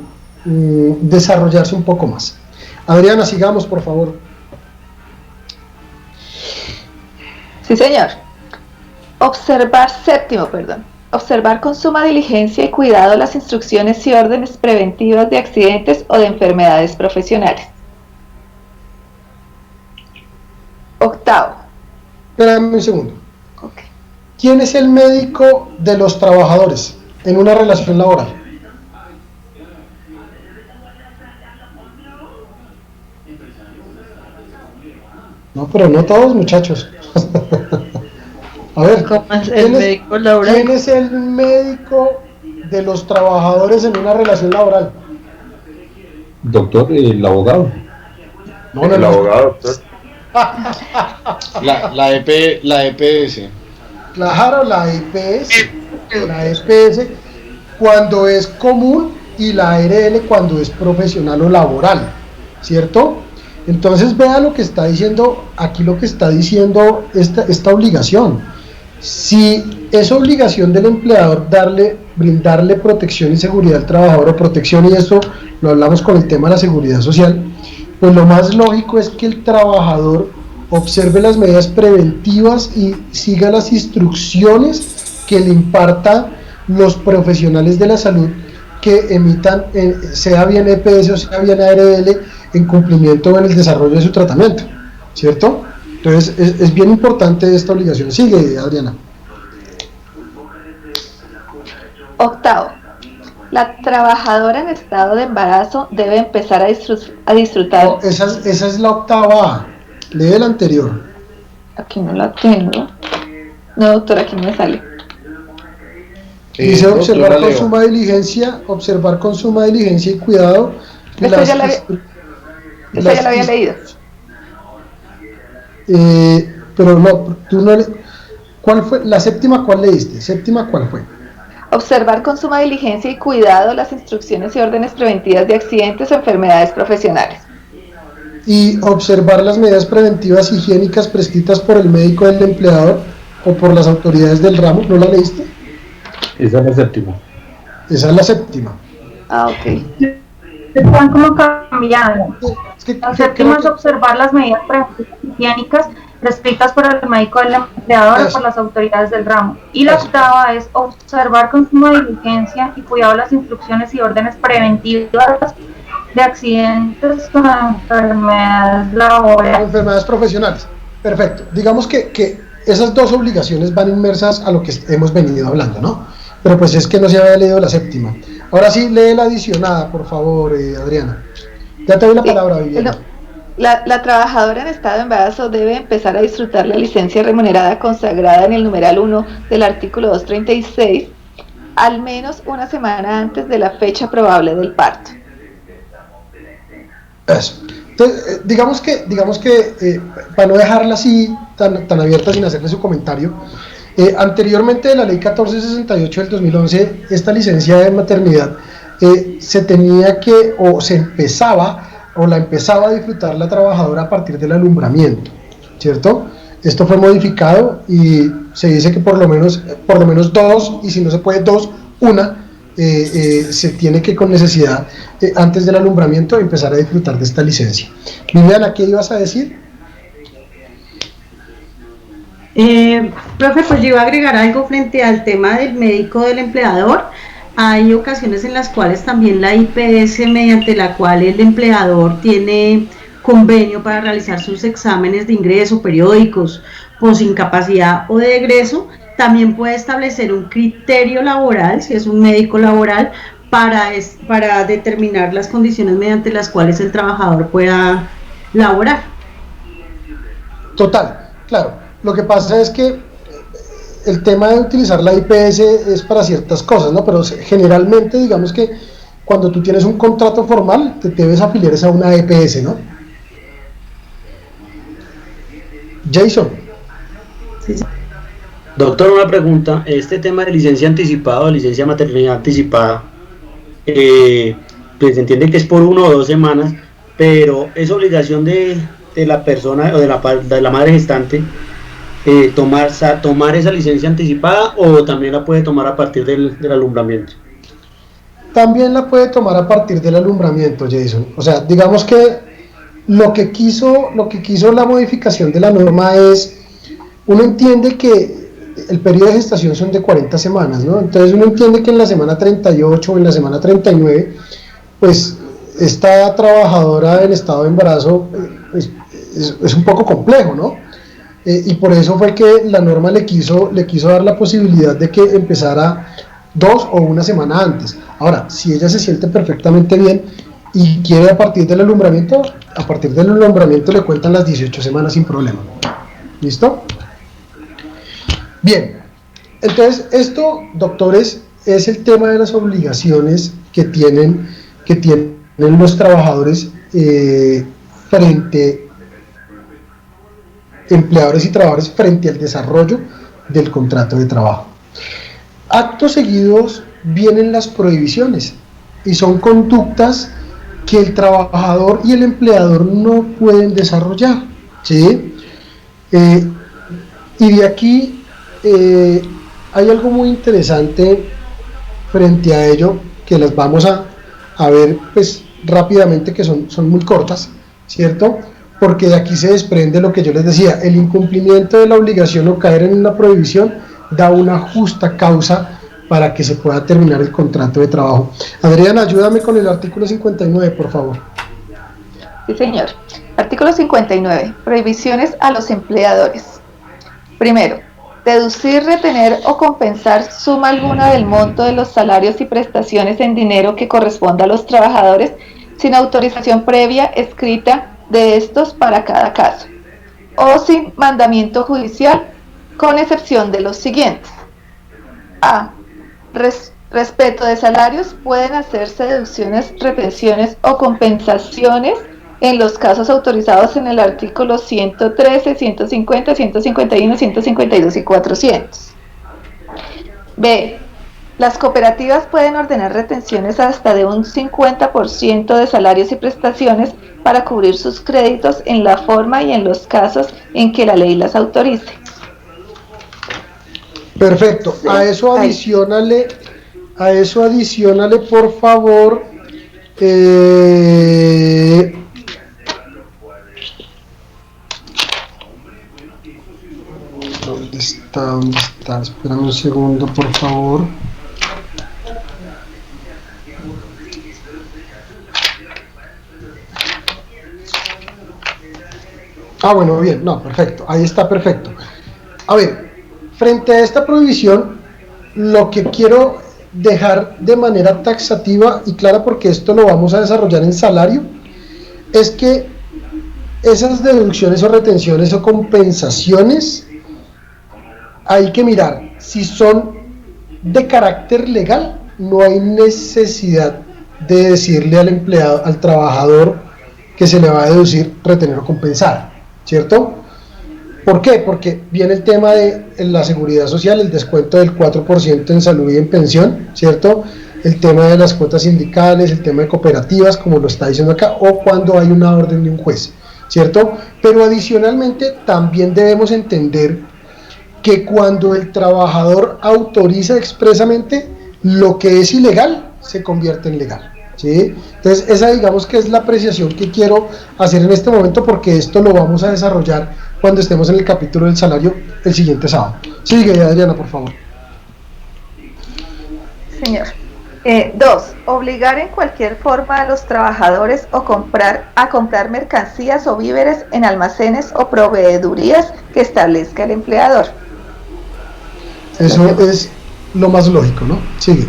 desarrollarse un poco más. Adriana, sigamos, por favor. Sí, señor. Observar con suma diligencia y cuidado las instrucciones y órdenes preventivas de accidentes o de enfermedades profesionales. Octavo. Espérame un segundo. Okay. ¿Quién es el médico de los trabajadores en una relación laboral? No, pero no todos, muchachos. A ver, ¿quién es el médico de los trabajadores en una relación laboral? Doctor, el abogado. No, el abogado, doctor. La EPS. Claro, la EPS. La EPS cuando es común y la ARL cuando es profesional o laboral, ¿cierto? Entonces vea lo que está diciendo aquí, lo que está diciendo esta obligación. Si es obligación del empleador brindarle protección y seguridad al trabajador, o protección, y esto lo hablamos con el tema de la seguridad social, pues lo más lógico es que el trabajador observe las medidas preventivas y siga las instrucciones que le impartan los profesionales de la salud que emitan, sea bien EPS o sea bien ARL, en cumplimiento en el desarrollo de su tratamiento, ¿cierto? Entonces es bien importante esta obligación. Sigue, Adriana. Octavo. La trabajadora en estado de embarazo debe empezar a disfrutar. No, esa es la octava. Lee la anterior. Aquí no la tengo. No, doctora, aquí no me sale. Dice observar con suma diligencia y cuidado. Esta ya la había leído. Pero no, tú no. ¿Cuál fue? La séptima, ¿cuál leíste? ¿Séptima cuál fue? Observar con suma diligencia y cuidado las instrucciones y órdenes preventivas de accidentes o enfermedades profesionales. Y observar las medidas preventivas higiénicas prescritas por el médico del empleador o por las autoridades del ramo. ¿No la leíste? Esa es la séptima. Esa es la séptima. Ah, ok. Están como cambiando. La séptima es observar las medidas preventivas higiénicas prescritas por el médico del empleador o por las autoridades del ramo. Y la octava es observar con suma diligencia y cuidado las instrucciones y órdenes preventivas de accidentes o enfermedades laborales. Enfermedades profesionales. Perfecto. Digamos que esas dos obligaciones van inmersas a lo que hemos venido hablando, ¿no? Pero pues es que no se había leído la séptima. Ahora sí, lee la adicionada, por favor, Adriana. Ya te doy la palabra, Viviana. La trabajadora en estado de embarazo debe empezar a disfrutar la licencia remunerada consagrada en el numeral 1 del artículo 236, al menos una semana antes de la fecha probable del parto. Eso. Entonces, digamos que para no dejarla así tan abierta sin hacerle su comentario, anteriormente de la ley 1468 del 2011, esta licencia de maternidad se tenía que, o se empezaba, o la empezaba a disfrutar la trabajadora a partir del alumbramiento, ¿cierto? Esto fue modificado y se dice que por lo menos 2, y si no se puede 2, 1, se tiene que, con necesidad, antes del alumbramiento, empezar a disfrutar de esta licencia. Viviana, ¿qué ibas a decir? Profe, pues yo iba a agregar algo frente al tema del médico del empleador. Hay ocasiones en las cuales también la IPS, mediante la cual el empleador tiene convenio para realizar sus exámenes de ingreso, periódicos, posincapacidad o de egreso, también puede establecer un criterio laboral, si es un médico laboral, para determinar las condiciones mediante las cuales el trabajador pueda laborar. Total, claro. Lo que pasa es que el tema de utilizar la IPS es para ciertas cosas, ¿no? Pero generalmente, digamos que cuando tú tienes un contrato formal, te debes afiliar a una EPS, ¿no? Jason. Sí. Doctor, una pregunta. Este tema de licencia anticipada o licencia maternidad anticipada, pues se entiende que es por 1 o 2 semanas, pero es obligación de la persona o de la madre gestante tomar esa licencia anticipada, o también la puede tomar a partir del alumbramiento. También la puede tomar a partir del alumbramiento, Jason. O sea, digamos que lo que quiso la modificación de la norma es, uno entiende que el periodo de gestación son de 40 semanas, ¿no? Entonces uno entiende que en la semana 38 o en la semana 39, pues esta trabajadora en estado de embarazo es un poco complejo, ¿no? Y por eso fue que la norma le quiso dar la posibilidad de que empezara 2 o 1 semana antes. Ahora, si ella se siente perfectamente bien y quiere a partir del alumbramiento le cuentan las 18 semanas sin problema. ¿Listo? Bien, entonces esto, doctores, es el tema de las obligaciones que tienen los trabajadores empleadores y trabajadores frente al desarrollo del contrato de trabajo. Actos seguidos vienen las prohibiciones, y son conductas que el trabajador y el empleador no pueden desarrollar, ¿sí? Y de aquí hay algo muy interesante frente a ello, que las vamos a ver pues rápidamente, que son muy cortas, ¿cierto? Porque de aquí se desprende lo que yo les decía: el incumplimiento de la obligación o caer en una prohibición da una justa causa para que se pueda terminar el contrato de trabajo. Adriana, ayúdame con el artículo 59, por favor. Sí, señor. Artículo 59. Prohibiciones a los empleadores. Primero, deducir, retener o compensar suma alguna del monto de los salarios y prestaciones en dinero que corresponda a los trabajadores sin autorización previa escrita de estos para cada caso, o sin mandamiento judicial, con excepción de los siguientes. A. Respeto de salarios. Pueden hacerse deducciones, retenciones o compensaciones en los casos autorizados en el artículo 113, 150, 151, 152 y 400. B. Las cooperativas pueden ordenar retenciones hasta de un 50% de salarios y prestaciones para cubrir sus créditos en la forma y en los casos en que la ley las autorice. Perfecto. A eso adicionale, por favor, ¿dónde está? Espérame un segundo, por favor. Bueno, bien, no, perfecto, ahí está, perfecto. A ver, frente a esta prohibición, lo que quiero dejar de manera taxativa y clara, porque esto lo vamos a desarrollar en salario, es que esas deducciones o retenciones o compensaciones hay que mirar si son de carácter legal. No hay necesidad de decirle al empleado, al trabajador, que se le va a deducir, retener o compensar, ¿cierto? ¿Por qué? Porque viene el tema de la seguridad social, el descuento del 4% en salud y en pensión, ¿cierto? el tema de las cuotas sindicales, el tema de cooperativas, como lo está diciendo acá, o cuando hay una orden de un juez, ¿cierto? Pero adicionalmente también debemos entender que cuando el trabajador autoriza expresamente, lo que es ilegal se convierte en legal, ¿sí? Entonces esa digamos que es la apreciación que quiero hacer en este momento, porque esto lo vamos a desarrollar cuando estemos en el capítulo del salario el siguiente sábado. Sigue, Adriana, por favor. Señor. 2. Obligar en cualquier forma a los trabajadores a comprar mercancías o víveres en almacenes o proveedurías que establezca el empleador. Eso es lo más lógico, ¿no? Sigue.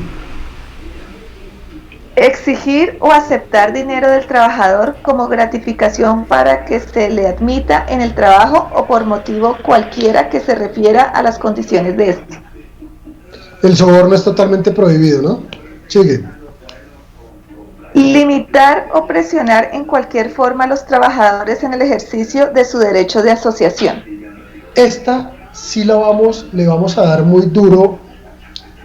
Exigir o aceptar dinero del trabajador como gratificación para que se le admita en el trabajo o por motivo cualquiera que se refiera a las condiciones de este. El soborno es totalmente prohibido, ¿no? Sigue. Limitar o presionar en cualquier forma a los trabajadores en el ejercicio de su derecho de asociación. Esta sí le vamos a dar muy duro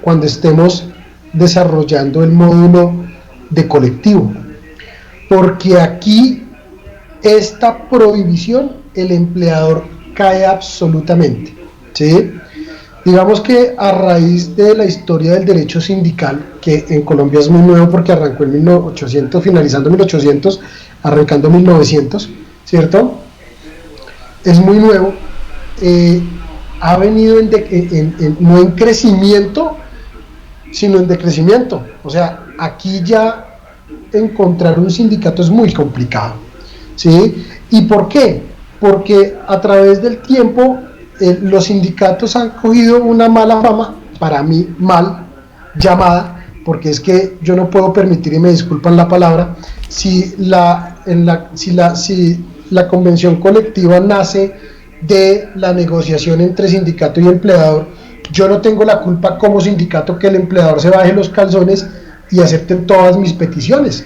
cuando estemos desarrollando el módulo de colectivo, porque aquí esta prohibición el empleador cae absolutamente, ¿sí? Digamos que a raíz de la historia del derecho sindical, que en Colombia es muy nuevo porque arrancó en 1800, finalizando 1800, arrancando 1900, ¿cierto? Es muy nuevo, ha venido no en crecimiento, sino en decrecimiento. O sea, aquí ya encontrar un sindicato es muy complicado, ¿sí? ¿Y por qué? Porque a través del tiempo los sindicatos han cogido una mala fama, para mí mal llamada, porque es que yo no puedo permitir, y me disculpan la palabra, si la convención colectiva nace de la negociación entre sindicato y empleador, yo no tengo la culpa como sindicato que el empleador se baje los calzones y acepte todas mis peticiones.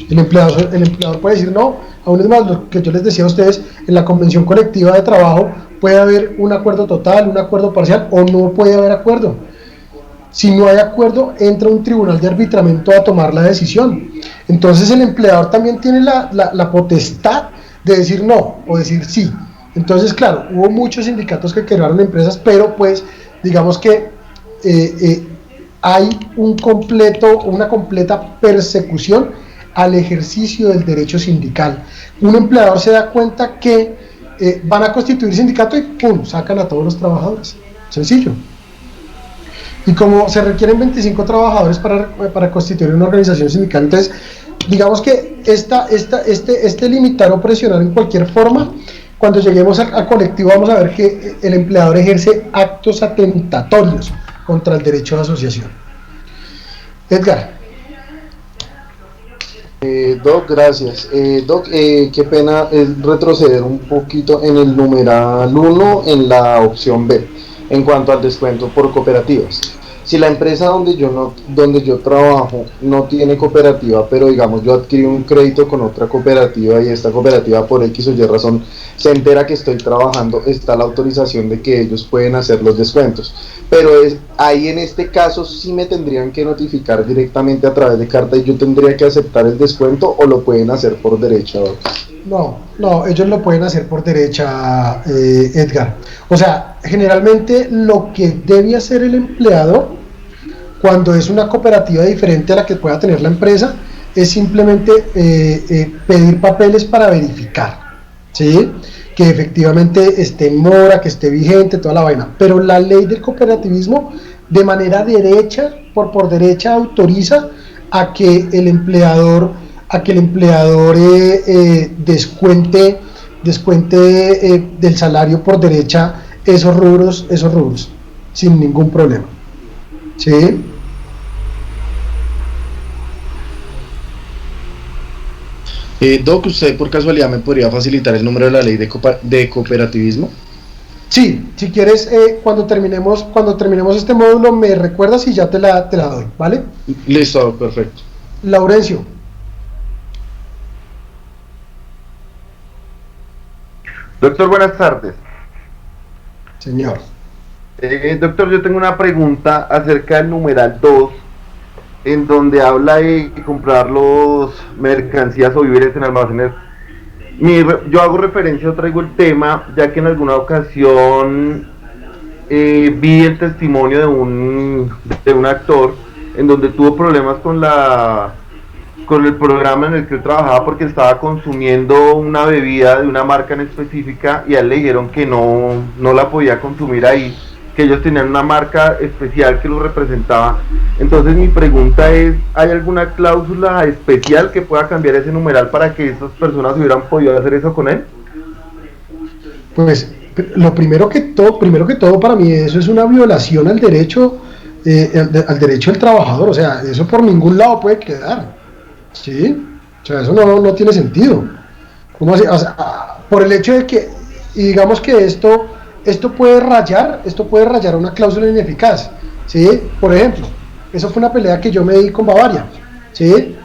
El empleador puede decir no. Aún es más, lo que yo les decía a ustedes, en la convención colectiva de trabajo puede haber un acuerdo total, un acuerdo parcial, o no puede haber acuerdo. Si no hay acuerdo, entra un tribunal de arbitramiento a tomar la decisión. Entonces el empleador también tiene la potestad de decir no o decir sí. Entonces, claro, hubo muchos sindicatos que quebraron empresas, pero pues digamos que hay una completa persecución al ejercicio del derecho sindical. Un empleador se da cuenta que van a constituir sindicato y ¡pum!, sacan a todos los trabajadores. Sencillo. Y como se requieren 25 trabajadores para constituir una organización sindical, entonces digamos que este limitar o presionar en cualquier forma, cuando lleguemos a colectivo vamos a ver que el empleador ejerce actos atentatorios contra el derecho de asociación. Edgar. Doc, gracias. Doc, qué pena retroceder un poquito en el numeral 1 en la opción B, en cuanto al descuento por cooperativas. Si la empresa donde yo trabajo no tiene cooperativa, pero digamos yo adquirí un crédito con otra cooperativa y esta cooperativa por X o Y razón se entera que estoy trabajando, está la autorización de que ellos pueden hacer los descuentos. Pero ahí en este caso sí me tendrían que notificar directamente a través de carta y yo tendría que aceptar el descuento, o lo pueden hacer por derecha. No, ellos lo pueden hacer por derecha, Edgar. O sea, generalmente lo que debe hacer el empleador cuando es una cooperativa diferente a la que pueda tener la empresa es simplemente pedir papeles para verificar, ¿sí?, que efectivamente esté en mora, que esté vigente, toda la vaina. Pero la ley del cooperativismo de manera derecha, por derecha, autoriza a que el empleador descuente del salario por derecha esos rubros sin ningún problema, ¿sí? Doc, ¿usted por casualidad me podría facilitar el número de la ley de cooperativismo? Sí, si quieres, cuando terminemos este módulo me recuerdas y ya te la doy, ¿vale? Listo, perfecto. Laurencio. Doctor, buenas tardes. Señor. Doctor, yo tengo una pregunta acerca del numeral 2 en donde habla de comprar los mercancías o víveres en almacenes. Yo hago referencia o traigo el tema, ya que en alguna ocasión vi el testimonio de un actor en donde tuvo problemas con el programa en el que él trabajaba porque estaba consumiendo una bebida de una marca en específica y a él le dijeron que no la podía consumir ahí, que ellos tenían una marca especial que lo representaba. Entonces mi pregunta es, ¿hay alguna cláusula especial que pueda cambiar ese numeral para que esas personas hubieran podido hacer eso con él? Pues lo primero que todo para mí eso es una violación al derecho del trabajador, o sea, eso por ningún lado puede quedar, ¿sí? O sea, eso no tiene sentido. ¿Cómo así? O sea, por el hecho de que, y digamos que esto puede rayar una cláusula ineficaz, ¿sí? Por ejemplo, eso fue una pelea que yo me di con Bavaria, ¿sí?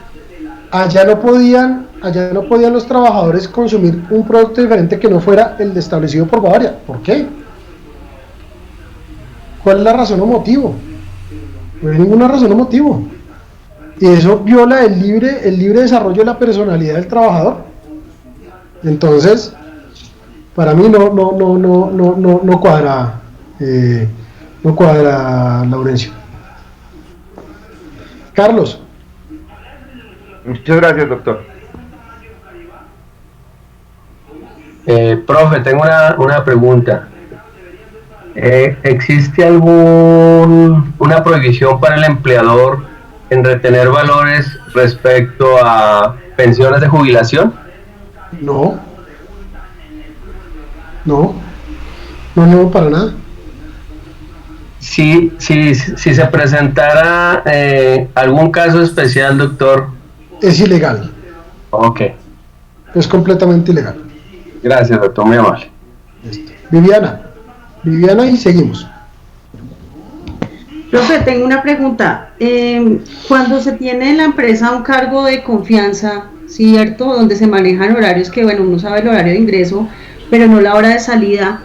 Allá no podían los trabajadores consumir un producto diferente que no fuera el establecido por Bavaria. ¿Por qué? ¿Cuál es la razón o motivo? No hay ninguna razón o motivo. Y eso viola el libre desarrollo de la personalidad del trabajador. Entonces, para mí no cuadra, Laurencio. Carlos. Muchas gracias, doctor. Profe, tengo una pregunta. ¿Existe alguna prohibición para el empleador en retener valores respecto a pensiones de jubilación? No, para nada. Si se presentara algún caso especial, doctor. Es ilegal. Ok. Es completamente ilegal. Gracias, doctor, muy amable. Viviana y seguimos. Profe, tengo una pregunta. Cuando se tiene en la empresa un cargo de confianza, ¿cierto? Donde se manejan horarios que, bueno, uno sabe el horario de ingreso, pero no la hora de salida,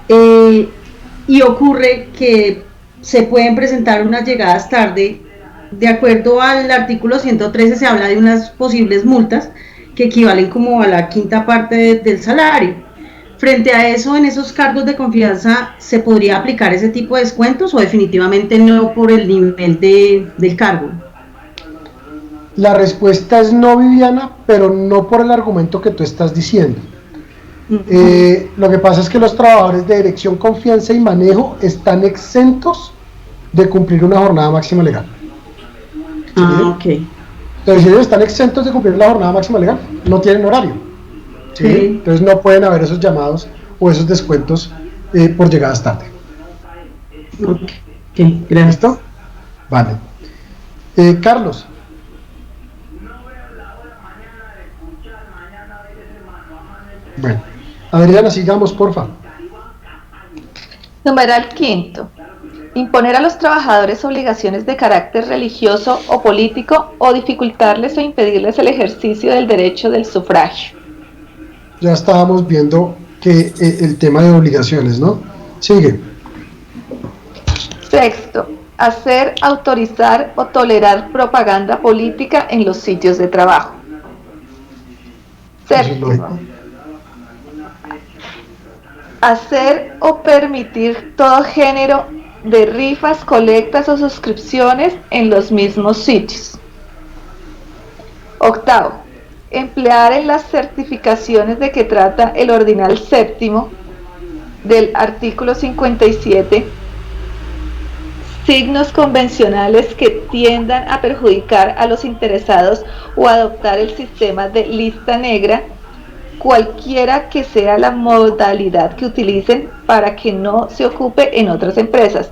y ocurre que se pueden presentar unas llegadas tarde, de acuerdo al artículo 113 se habla de unas posibles multas que equivalen como a la quinta parte del salario. Frente a eso, en esos cargos de confianza, ¿se podría aplicar ese tipo de descuentos o definitivamente no por el nivel del cargo? La respuesta es no, Viviana, pero no por el argumento que tú estás diciendo. Lo que pasa es que los trabajadores de dirección, confianza y manejo están exentos de cumplir una jornada máxima legal. ¿Sí? Ok. Entonces, si ellos están exentos de cumplir la jornada máxima legal, no tienen horario. ¿Sí? Entonces no pueden haber esos llamados o esos descuentos por llegadas tarde. Ok, gracias. ¿Listo? Vale. Carlos. Bueno, Adriana, sigamos, porfa. Numeral quinto. Imponer a los trabajadores obligaciones de carácter religioso o político o dificultarles o impedirles el ejercicio del derecho del sufragio. Ya estábamos viendo que el tema de obligaciones, ¿no? Sigue. Sexto. Hacer, autorizar o tolerar propaganda política en los sitios de trabajo. Séptimo. Hacer o permitir todo género de rifas, colectas o suscripciones en los mismos sitios. Octavo, emplear en las certificaciones de que trata el ordinal séptimo del artículo 57 signos convencionales que tiendan a perjudicar a los interesados o adoptar el sistema de lista negra, cualquiera que sea la modalidad que utilicen para que no se ocupe en otras empresas,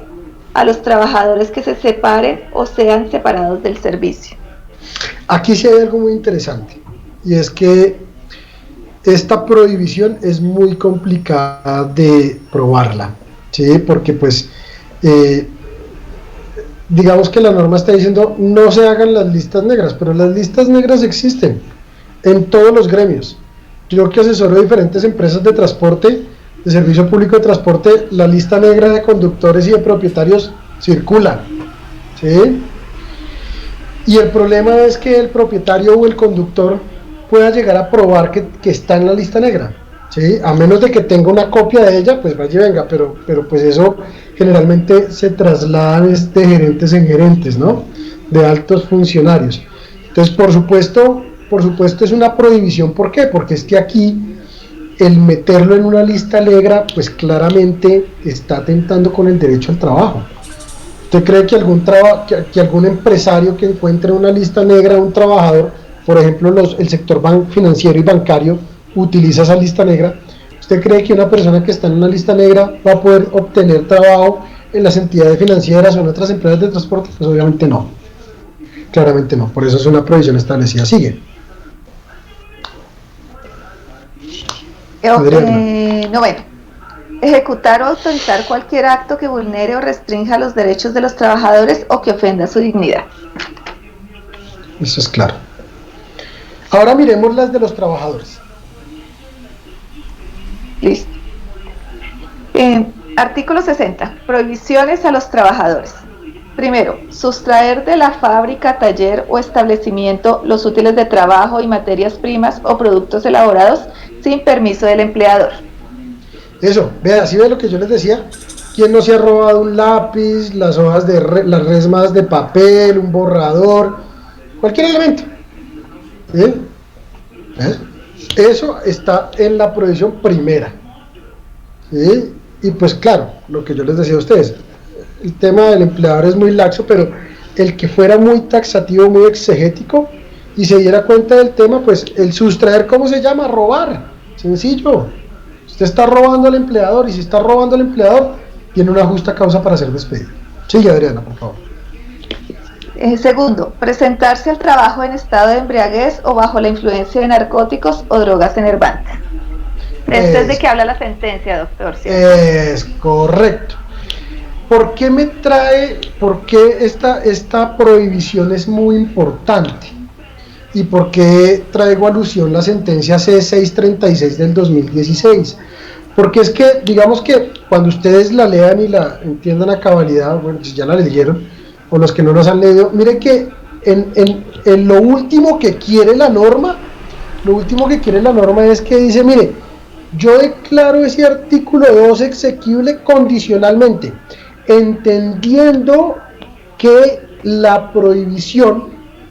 a los trabajadores que se separen o sean separados del servicio. Aquí sí hay algo muy interesante, y es que esta prohibición es muy complicada de probarla, ¿sí? Porque pues digamos que la norma está diciendo no se hagan las listas negras, pero las listas negras existen en todos los gremios. Yo que asesoro diferentes empresas de transporte, de servicio público de transporte, la lista negra de conductores y de propietarios circula, ¿sí? Y el problema es que el propietario o el conductor pueda llegar a probar que está en la lista negra, ¿sí? A menos de que tenga una copia de ella, pues vaya y venga, pero pues eso generalmente se traslada de gerentes en gerentes, ¿no? De altos funcionarios. Entonces, por supuesto es una prohibición. ¿Por qué? Porque es que aquí el meterlo en una lista negra, pues claramente está atentando con el derecho al trabajo. ¿Usted cree que algún empresario que encuentre en una lista negra a un trabajador, por ejemplo el sector financiero y bancario utiliza esa lista negra? ¿Usted cree que una persona que está en una lista negra va a poder obtener trabajo en las entidades financieras o en otras empresas de transporte? Pues obviamente no, claramente no, por eso es una prohibición establecida. Sigue. Noveno. Ejecutar o autorizar cualquier acto que vulnere o restrinja los derechos de los trabajadores o que ofenda su dignidad. Eso es claro. Ahora miremos las de los trabajadores. Listo. Artículo 60. Prohibiciones a los trabajadores. Primero, sustraer de la fábrica, taller o establecimiento los útiles de trabajo y materias primas o productos elaborados sin permiso del empleador. Eso, vea, ¿sí ve lo que yo les decía? ¿Quién no se ha robado un lápiz, las hojas las resmas de papel, un borrador, cualquier elemento? ¿Sí? Eso está en la prohibición primera. ¿Sí? Y pues claro, lo que yo les decía a ustedes, el tema del empleador es muy laxo, pero el que fuera muy taxativo, muy exegético y se diera cuenta del tema, pues el sustraer, ¿cómo se llama? Robar, sencillo. Usted está robando al empleador, y si está robando al empleador, tiene una justa causa para ser despedido. Sigue, Adriana, por favor. Segundo, presentarse al trabajo en estado de embriaguez o bajo la influencia de narcóticos o drogas enervantes. Esto es de que habla la sentencia, doctor, ¿cierto? Es correcto. ¿Por qué esta prohibición es muy importante? ¿Y por qué traigo alusión la sentencia C636 del 2016? Porque es que, digamos que cuando ustedes la lean y la entiendan a cabalidad, bueno, si ya la leyeron, o los que no los han leído, miren que en lo último que quiere la norma, es que dice, mire, yo declaro ese artículo 2 exequible condicionalmente, entendiendo que la prohibición,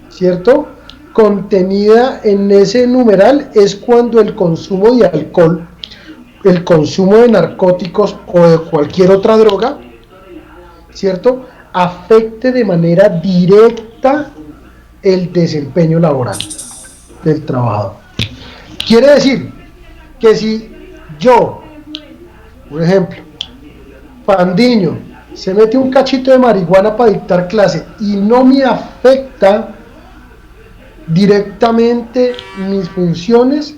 ¿cierto?, contenida en ese numeral es cuando el consumo de alcohol, el consumo de narcóticos o de cualquier otra droga, ¿cierto?, afecte de manera directa el desempeño laboral del trabajador. Quiere decir que si yo, por ejemplo, Pandiño, se mete un cachito de marihuana para dictar clase y no me afecta directamente mis funciones,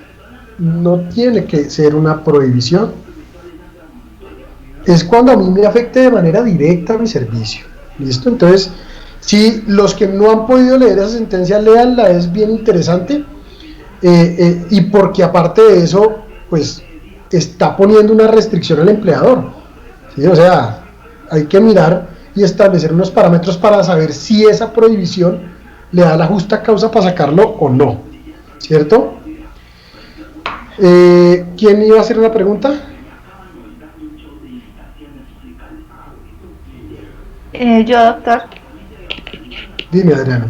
no tiene que ser una prohibición. Es cuando a mí me afecte de manera directa mi servicio. ¿Listo? Entonces, si los que no han podido leer esa sentencia, léanla, es bien interesante. Y porque aparte de eso, pues está poniendo una restricción al empleador, ¿sí? O sea, hay que mirar y establecer unos parámetros para saber si esa prohibición le da la justa causa para sacarlo o no, ¿cierto? ¿Quién iba a hacer una pregunta? Yo, doctor. Dime, Adriana.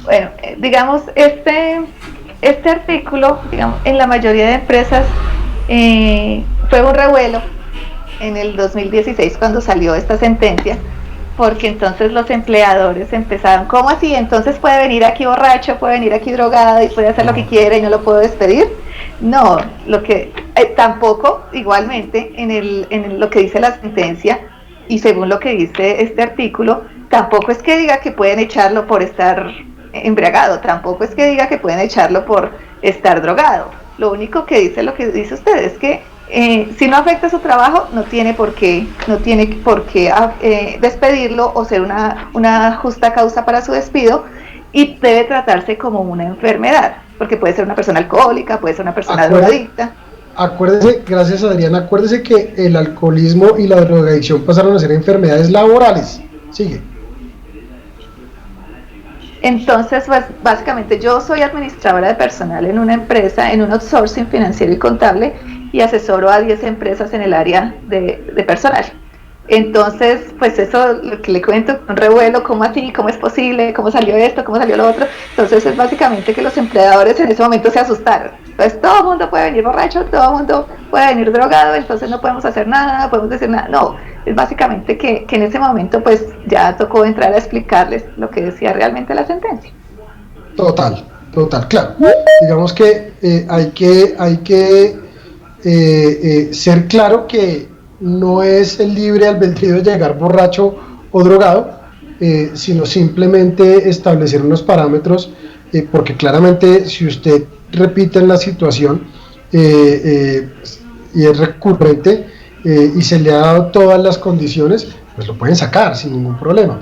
Bueno, digamos, este artículo, digamos, en la mayoría de empresas fue un revuelo en el 2016 cuando salió esta sentencia, porque entonces los empleadores empezaron, ¿cómo así? Entonces puede venir aquí borracho, puede venir aquí drogado y puede hacer lo que quiera y no lo puedo despedir. No, lo que tampoco, igualmente, en lo que dice la sentencia y según lo que dice este artículo, tampoco es que diga que pueden echarlo por estar embriagado, tampoco es que diga que pueden echarlo por estar drogado. Lo único que dice, lo que dice usted, es que si no afecta su trabajo, no tiene por qué despedirlo o ser una justa causa para su despido, y debe tratarse como una enfermedad, porque puede ser una persona alcohólica, puede ser una persona drogadicta. Acuérdese, gracias Adriana, acuérdese que el alcoholismo y la drogadicción pasaron a ser enfermedades laborales. Sigue. Entonces, pues básicamente yo soy administradora de personal en una empresa, en un outsourcing financiero y contable, y asesoro a 10 empresas en el área de personal. Entonces, pues eso, lo que le cuento, un revuelo, cómo así, cómo es posible, cómo salió esto, cómo salió lo otro. Entonces es básicamente que los empleadores en ese momento se asustaron. Entonces todo el mundo puede venir borracho, todo el mundo puede venir drogado, entonces no podemos hacer nada, no podemos decir nada. No, es básicamente que en ese momento pues ya tocó entrar a explicarles lo que decía realmente la sentencia. Total, claro. Digamos que hay que ser claro que no es el libre albedrío de llegar borracho o drogado, sino simplemente establecer unos parámetros, porque claramente si usted repite en la situación y es recurrente y se le ha dado todas las condiciones, pues lo pueden sacar sin ningún problema.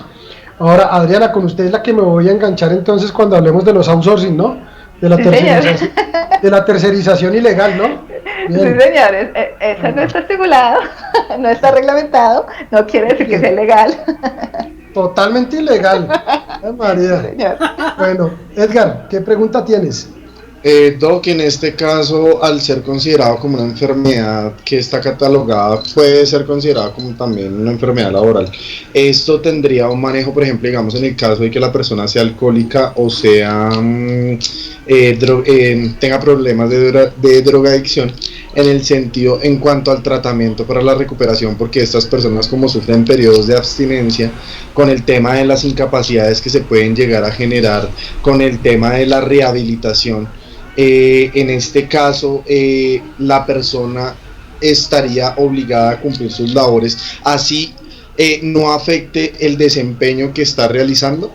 Ahora, Adriana, con usted es la que me voy a enganchar entonces cuando hablemos de los outsourcing, ¿no? De la tercerización ilegal, ¿no? Bien. Sí, señores, eso no está estipulado, no está reglamentado, no quiere decir que sea ilegal. Totalmente ilegal. María. Sí, señor. Bueno, Edgar, ¿qué pregunta tienes? Doc, en este caso, al ser considerado como una enfermedad que está catalogada, puede ser considerada como también una enfermedad laboral. ¿Esto tendría un manejo, por ejemplo, digamos, en el caso de que la persona sea alcohólica o sea tenga problemas de drogadicción, en el sentido, en cuanto al tratamiento para la recuperación, porque estas personas, como sufren periodos de abstinencia, con el tema de las incapacidades que se pueden llegar a generar, con el tema de la rehabilitación, en este caso la persona estaría obligada a cumplir sus labores, así no afecte el desempeño que está realizando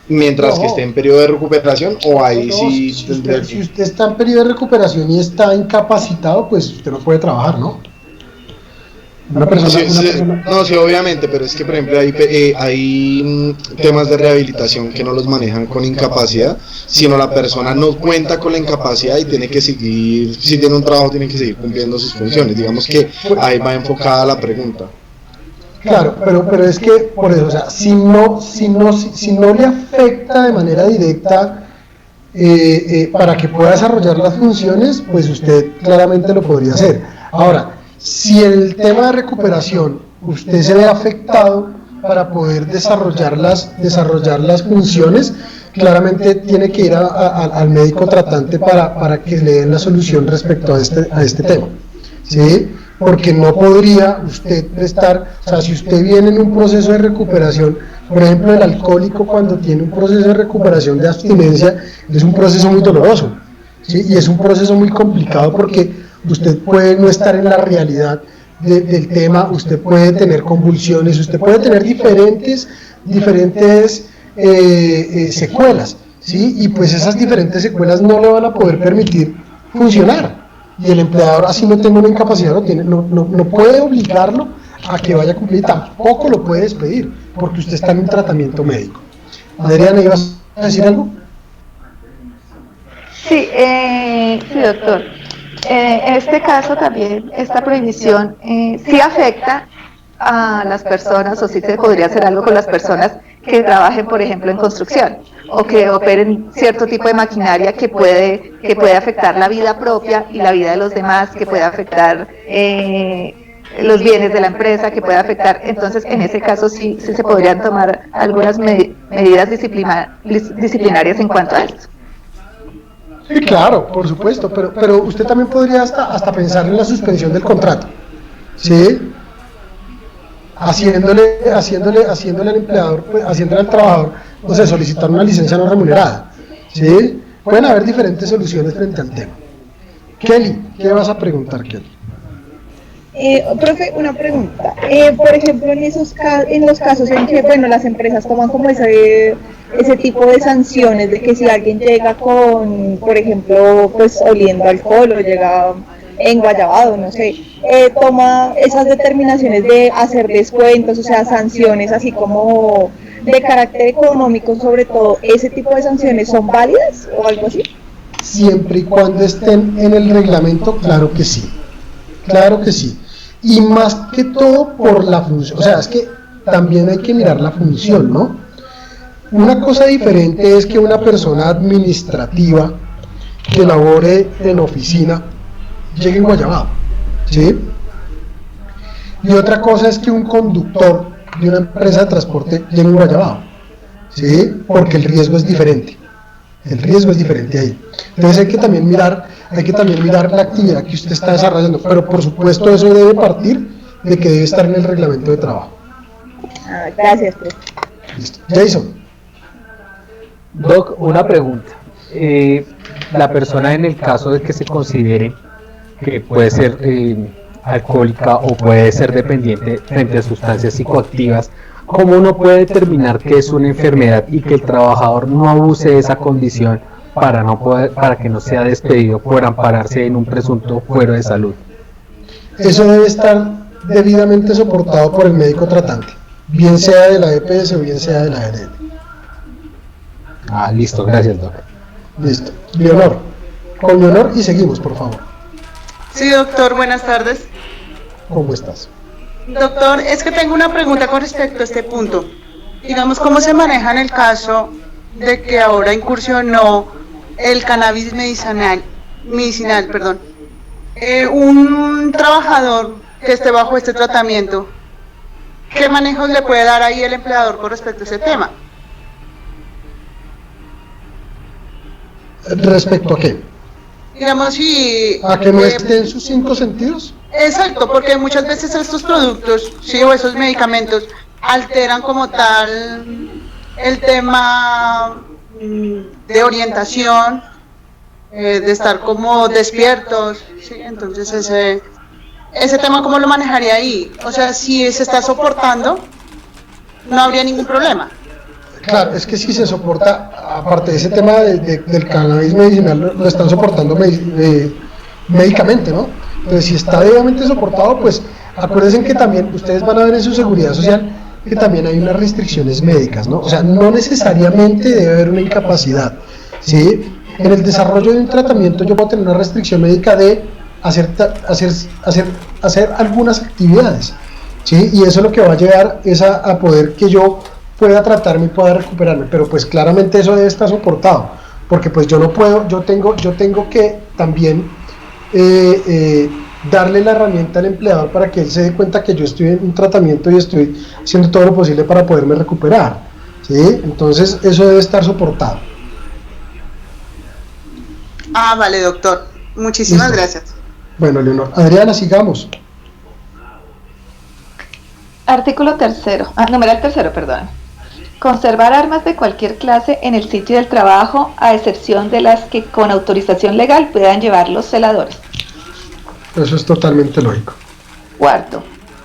mientras que esté en periodo de recuperación, o ahí sí si usted está en periodo de recuperación y está incapacitado, pues usted no puede trabajar, ¿no? Sí, obviamente, pero es que por ejemplo hay temas de rehabilitación que no los manejan con incapacidad, sino la persona no cuenta con la incapacidad y tiene que seguir, si tiene un trabajo, tiene que seguir cumpliendo sus funciones. Digamos que ahí va enfocada la pregunta. Claro, pero es que por eso, o sea, si no le afecta de manera directa para que pueda desarrollar las funciones, pues usted claramente lo podría hacer. Ahora, si en el tema de recuperación usted se ve afectado para poder desarrollar las funciones, claramente tiene que ir al médico tratante para que le den la solución respecto a este tema, ¿sí? Porque no podría usted prestar, o sea, si usted viene en un proceso de recuperación, por ejemplo, el alcohólico cuando tiene un proceso de recuperación de abstinencia, es un proceso muy doloroso, ¿sí? Y es un proceso muy complicado porque usted puede no estar en la realidad del tema, usted puede tener convulsiones, usted puede tener diferentes secuelas, ¿sí? Y pues esas diferentes secuelas no le van a poder permitir funcionar. Y el empleador, así no tenga una incapacidad, no puede obligarlo a que vaya a cumplir, tampoco lo puede despedir, porque usted está en un tratamiento médico. Adriana, ¿ibas a decir algo? Sí, doctor. En este caso también esta prohibición sí afecta a las personas, o sí se podría hacer algo con las personas que trabajen, por ejemplo, en construcción, o que operen cierto tipo de maquinaria que puede afectar la vida propia y la vida de los demás, que puede afectar los bienes de la empresa, que puede afectar. Entonces, en ese caso sí se podrían tomar algunas medidas disciplinarias en cuanto a esto. Sí, claro, por supuesto, pero usted también podría hasta pensar en la suspensión del contrato, ¿sí? Haciéndole al empleador, pues, haciéndole al trabajador, no sé, solicitar una licencia no remunerada, ¿sí? Pueden haber diferentes soluciones frente al tema. Kelly, ¿qué vas a preguntar, Kelly? Profe, una pregunta. Por ejemplo, en los casos en que, bueno, las empresas toman como ese tipo de sanciones, de que si alguien llega con, por ejemplo, pues oliendo alcohol o llega enguayabado, no sé, toma esas determinaciones de hacer descuentos, o sea, sanciones así como de carácter económico, sobre todo, ¿ese tipo de sanciones son válidas o algo así? Siempre y cuando estén en el reglamento, claro que sí. Claro que sí. Y más que todo por la función, o sea, es que también hay que mirar la función, ¿no? Una cosa diferente es que una persona administrativa que labore en oficina llegue en Guayabao, ¿sí? Y otra cosa es que un conductor de una empresa de transporte llegue en Guayabao, ¿sí? Porque el riesgo es diferente. El riesgo es diferente ahí. Entonces hay que también mirar la actividad que usted está desarrollando, pero por supuesto eso debe partir de que debe estar en el reglamento de trabajo. Gracias, profe. Listo. Jason. Doc, una pregunta. La persona, en el caso de que se considere que puede ser alcohólica o puede ser dependiente frente a sustancias psicoactivas, ¿cómo uno puede determinar que es una enfermedad y que el trabajador no abuse de esa condición para que no sea despedido por ampararse en un presunto fuero de salud? Eso debe estar debidamente soportado por el médico tratante, bien sea de la EPS o bien sea de la ARN. Listo, gracias, doc. Listo. Leonor, con Leonor y seguimos, por favor. Sí, doctor, buenas tardes. ¿Cómo estás? Doctor, es que tengo una pregunta con respecto a este punto. Digamos, ¿cómo se maneja en el caso de que ahora incursionó el cannabis medicinal, un trabajador que esté bajo este tratamiento? ¿Qué manejos le puede dar ahí el empleador con respecto a ese tema? ¿Respecto a qué? Digamos, si... ¿A que no esté en sus 5 sentidos? Exacto, porque muchas veces estos productos, sí, o esos medicamentos, alteran como tal el tema de orientación, de estar como despiertos, ¿sí? Entonces ese tema, ¿cómo lo manejaría ahí? O sea, si se está soportando, no habría ningún problema. Claro, es que si se soporta, aparte de ese tema del cannabis medicinal, lo están soportando médicamente, ¿no? Entonces, si está debidamente soportado, pues acuérdense que también ustedes van a ver en su seguridad social que también hay unas restricciones médicas, ¿no? O sea, no necesariamente debe haber una incapacidad, ¿sí? En el desarrollo de un tratamiento yo puedo tener una restricción médica de hacer algunas actividades, ¿sí? Y eso lo que va a llevar es a poder que yo pueda tratarme y pueda recuperarme, pero pues claramente eso debe estar soportado, porque pues yo no puedo, yo tengo que también darle la herramienta al empleador para que él se dé cuenta que yo estoy en un tratamiento y estoy haciendo todo lo posible para poderme recuperar, ¿sí? Entonces eso debe estar soportado. Vale, doctor. Muchísimas Listo. Gracias. Bueno, Leonor. Adriana, sigamos. Artículo 3, numeral 3, perdón. Conservar armas de cualquier clase en el sitio del trabajo, a excepción de las que con autorización legal puedan llevar los celadores. Eso es totalmente lógico. Cuarto,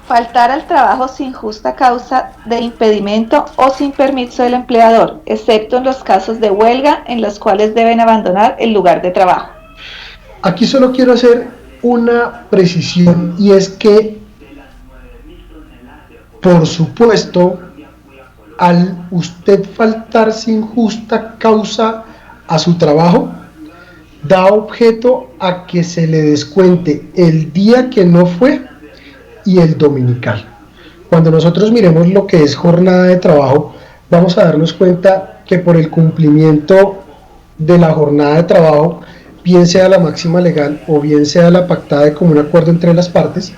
faltar al trabajo sin justa causa de impedimento o sin permiso del empleador, excepto en los casos de huelga en los cuales deben abandonar el lugar de trabajo. Aquí solo quiero hacer una precisión, y es que, por supuesto, al usted faltar sin justa causa a su trabajo, da objeto a que se le descuente el día que no fue y el dominical. Cuando nosotros miremos lo que es jornada de trabajo, vamos a darnos cuenta que por el cumplimiento de la jornada de trabajo, bien sea la máxima legal o bien sea la pactada de común acuerdo entre las partes,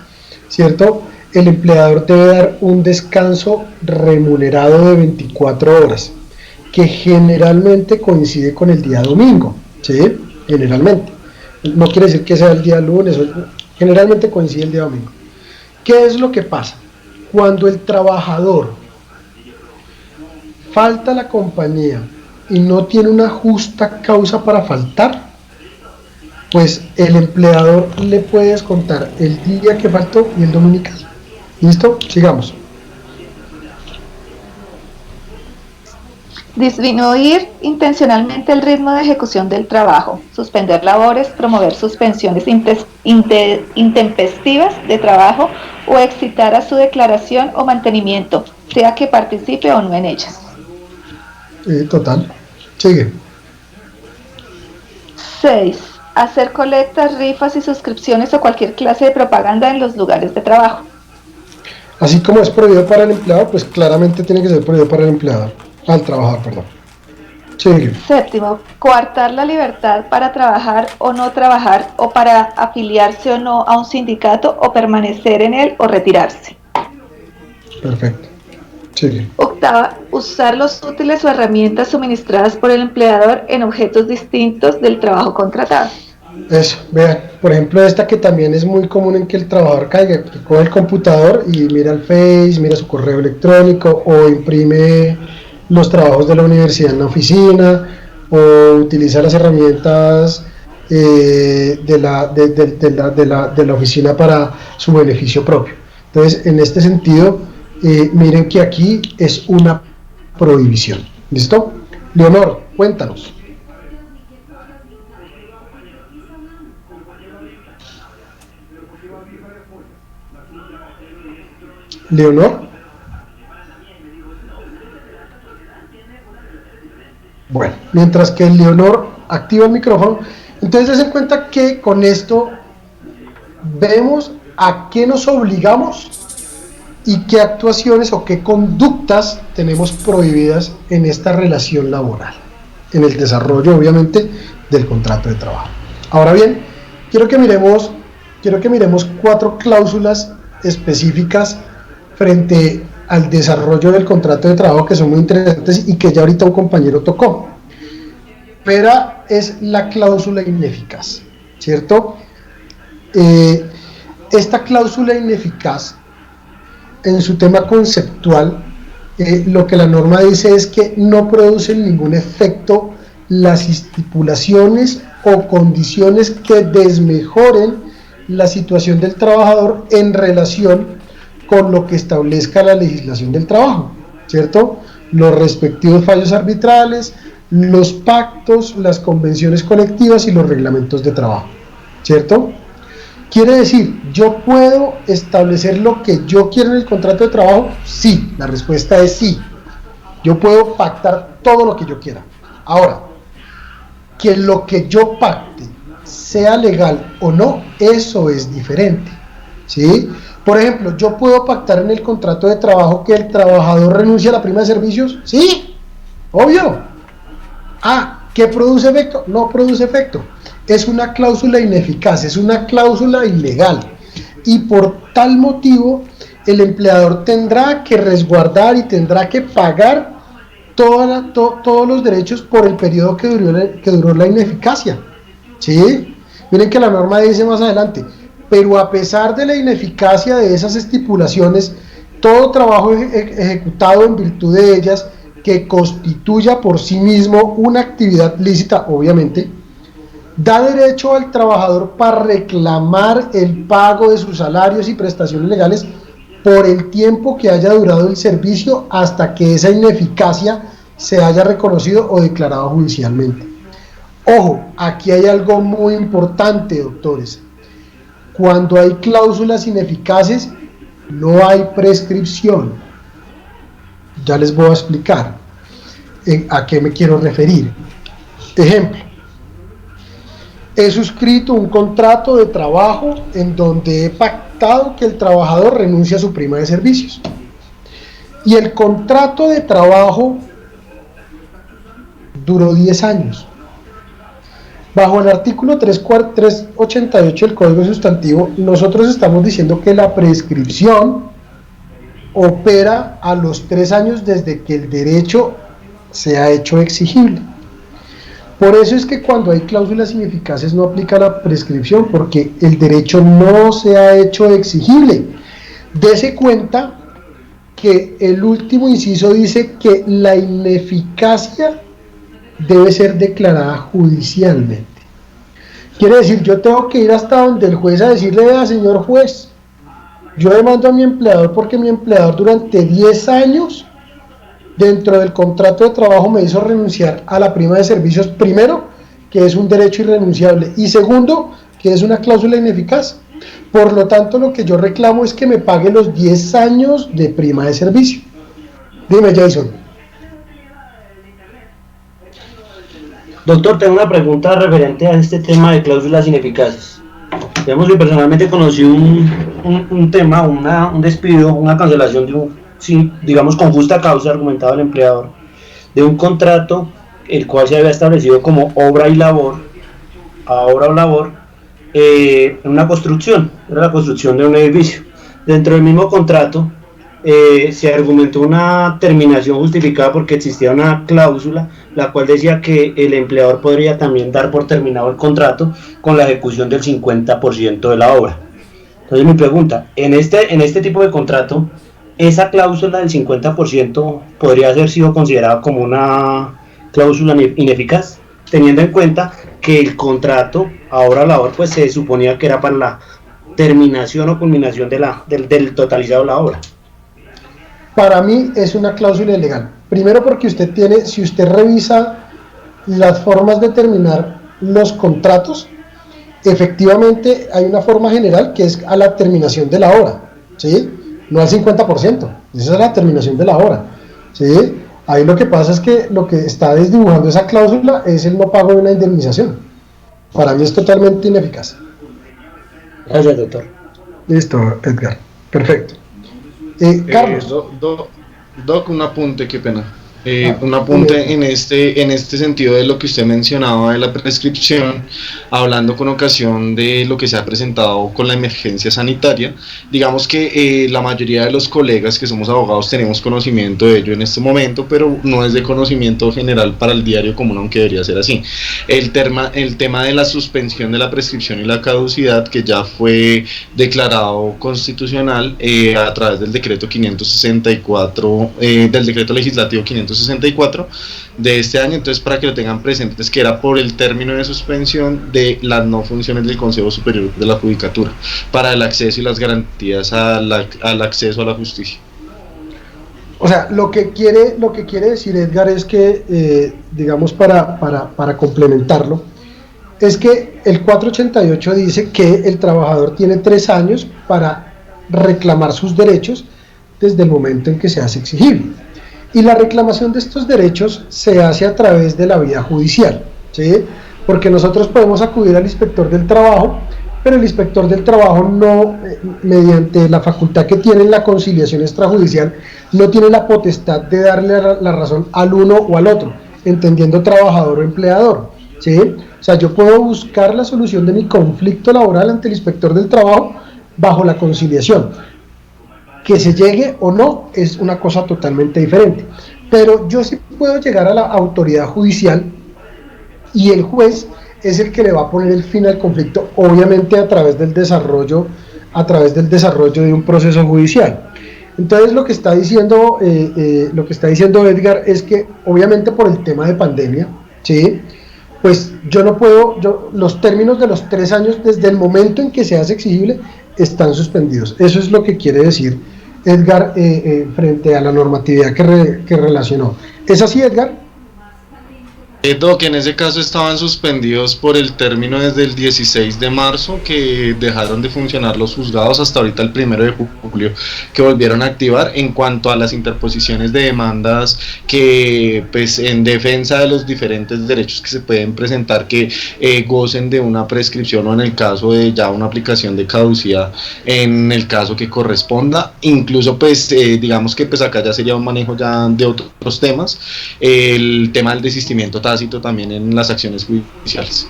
¿cierto?, el empleador debe dar un descanso remunerado de 24 horas, que generalmente coincide con el día domingo, ¿sí? Generalmente. No quiere decir que sea el día lunes, generalmente coincide el día domingo. ¿Qué es lo que pasa? Cuando el trabajador falta a la compañía y no tiene una justa causa para faltar, pues el empleador le puede descontar el día que faltó y el dominical. ¿Listo? Sigamos. Disminuir intencionalmente el ritmo de ejecución del trabajo, suspender labores, promover suspensiones intempestivas de trabajo o excitar a su declaración o mantenimiento, sea que participe o no en ellas. Total. Sigue. 6. Hacer colectas, rifas y suscripciones o cualquier clase de propaganda en los lugares de trabajo. Así como es prohibido para el empleado, pues claramente tiene que ser prohibido para el empleador. Al trabajador, perdón. Sí. Séptimo, coartar la libertad para trabajar o no trabajar, o para afiliarse o no a un sindicato, o permanecer en él o retirarse. Perfecto. Sigue. Octava, usar los útiles o herramientas suministradas por el empleador en objetos distintos del trabajo contratado. Eso, vean, por ejemplo esta que también es muy común en que el trabajador caiga, que coge el computador y mira el Face, mira su correo electrónico o imprime los trabajos de la universidad en la oficina o utiliza las herramientas de la oficina para su beneficio propio. Entonces, en este sentido, miren que aquí es una prohibición. ¿Listo? Leonor, cuéntanos. Leonor. Bueno, mientras que Leonor activa el micrófono, entonces se den cuenta que con esto vemos a qué nos obligamos y qué actuaciones o qué conductas tenemos prohibidas en esta relación laboral, en el desarrollo obviamente del contrato de trabajo. Ahora bien, quiero que miremos 4 cláusulas específicas frente al desarrollo del contrato de trabajo que son muy interesantes y que ya ahorita un compañero tocó. Pero es la cláusula ineficaz, ¿cierto? Esta cláusula ineficaz, en su tema conceptual, lo que la norma dice es que no producen ningún efecto las estipulaciones o condiciones que desmejoren la situación del trabajador en relación con lo que establezca la legislación del trabajo, ¿cierto? Los respectivos fallos arbitrales, los pactos, las convenciones colectivas y los reglamentos de trabajo, ¿cierto? Quiere decir, ¿yo puedo establecer lo que yo quiero en el contrato de trabajo? Sí, la respuesta es sí. Yo puedo pactar todo lo que yo quiera. Ahora, que lo que yo pacte sea legal o no, eso es diferente, ¿sí? Por ejemplo, ¿yo puedo pactar en el contrato de trabajo que el trabajador renuncie a la prima de servicios? Sí, obvio. ¿Qué produce efecto? No produce efecto. Es una cláusula ineficaz, es una cláusula ilegal. Y por tal motivo, el empleador tendrá que resguardar y tendrá que pagar todos los derechos por el periodo que duró la ineficacia. ¿Sí? Miren que la norma dice más adelante, pero a pesar de la ineficacia de esas estipulaciones, todo trabajo ejecutado en virtud de ellas que constituya por sí mismo una actividad lícita, obviamente, da derecho al trabajador para reclamar el pago de sus salarios y prestaciones legales por el tiempo que haya durado el servicio hasta que esa ineficacia se haya reconocido o declarado judicialmente. Ojo, aquí hay algo muy importante, doctores. Cuando hay cláusulas ineficaces, no hay prescripción. Ya les voy a explicar a qué me quiero referir. Ejemplo, he suscrito un contrato de trabajo en donde he pactado que el trabajador renuncie a su prima de servicios. Y el contrato de trabajo duró 10 años. Bajo el artículo 388 del Código Sustantivo, nosotros estamos diciendo que la prescripción opera a los 3 años desde que el derecho se ha hecho exigible. Por eso es que cuando hay cláusulas ineficaces no aplica la prescripción, porque el derecho no se ha hecho exigible. Dese cuenta que el último inciso dice que la ineficacia debe ser declarada judicialmente. Quiere decir, yo tengo que ir hasta donde el juez a decirle, vea, señor juez, yo demando a mi empleador porque mi empleador durante 10 años dentro del contrato de trabajo me hizo renunciar a la prima de servicios, primero, que es un derecho irrenunciable, y segundo, que es una cláusula ineficaz. Por lo tanto, lo que yo reclamo es que me pague los 10 años de prima de servicio. Dime, Jason. Doctor, tengo una pregunta referente a este tema de cláusulas ineficaces. Digamos que personalmente conocí un tema, un despido, una cancelación de digamos con justa causa argumentado el empleador, de un contrato el cual se había establecido como obra y labor, en una construcción, era la construcción de un edificio. Dentro del mismo contrato se argumentó una terminación justificada porque existía una cláusula la cual decía que el empleador podría también dar por terminado el contrato con la ejecución del 50% de la obra. Entonces mi pregunta, en este tipo de contrato, ¿esa cláusula del 50% podría haber sido considerada como una cláusula ineficaz? Teniendo en cuenta que el contrato, ahora labor, pues se suponía que era para la terminación o culminación del totalizado de la obra. Para mí es una cláusula ilegal. Primero porque usted tiene, si usted revisa las formas de terminar los contratos, efectivamente hay una forma general que es a la terminación de la obra, ¿sí? No al 50%, esa es la terminación de la obra, ¿sí? Ahí lo que pasa es que lo que está desdibujando esa cláusula es el no pago de una indemnización. Para mí es totalmente ineficaz. Gracias, doctor. Listo, Edgar. Perfecto. Carlos. Doc, un apunte, qué pena. Un apunte en este sentido de lo que usted mencionaba de la prescripción, hablando con ocasión de lo que se ha presentado con la emergencia sanitaria. Digamos que la mayoría de los colegas que somos abogados tenemos conocimiento de ello en este momento, pero no es de conocimiento general para el diario común, aunque debería ser así. El tema de la suspensión de la prescripción y la caducidad, que ya fue declarado constitucional a través del decreto 564, del decreto legislativo 564 de este año. Entonces, para que lo tengan presentes, que era por el término de suspensión de las no funciones del Consejo Superior de la Judicatura para el acceso y las garantías al acceso a la justicia. O sea, lo que quiere decir Edgar es que, digamos, para complementarlo, es que el 488 dice que el trabajador tiene 3 años para reclamar sus derechos desde el momento en que se hace exigible. Y la reclamación de estos derechos se hace a través de la vía judicial, ¿sí? Porque nosotros podemos acudir al inspector del trabajo, pero el inspector del trabajo no, mediante la facultad que tiene en la conciliación extrajudicial, no tiene la potestad de darle la razón al uno o al otro, entendiendo trabajador o empleador, ¿sí? O sea, yo puedo buscar la solución de mi conflicto laboral ante el inspector del trabajo bajo la conciliación. Que se llegue o no es una cosa totalmente diferente, pero yo sí puedo llegar a la autoridad judicial y el juez es el que le va a poner el fin al conflicto, obviamente a través del desarrollo de un proceso judicial. Entonces lo que está diciendo Edgar es que obviamente por el tema de pandemia, ¿sí? Pues yo no puedo, los términos de los 3 años desde el momento en que se hace exigible están suspendidos. Eso es lo que quiere decir Edgar frente a la normatividad que relacionó. ¿Es así, Edgar? Doc, en ese caso estaban suspendidos por el término desde el 16 de marzo que dejaron de funcionar los juzgados hasta ahorita el 1 de julio que volvieron a activar en cuanto a las interposiciones de demandas que pues en defensa de los diferentes derechos que se pueden presentar que gocen de una prescripción o en el caso de ya una aplicación de caducidad en el caso que corresponda. Incluso pues digamos que pues acá ya sería un manejo ya de otros temas, el tema del desistimiento tácito también en las acciones judiciales,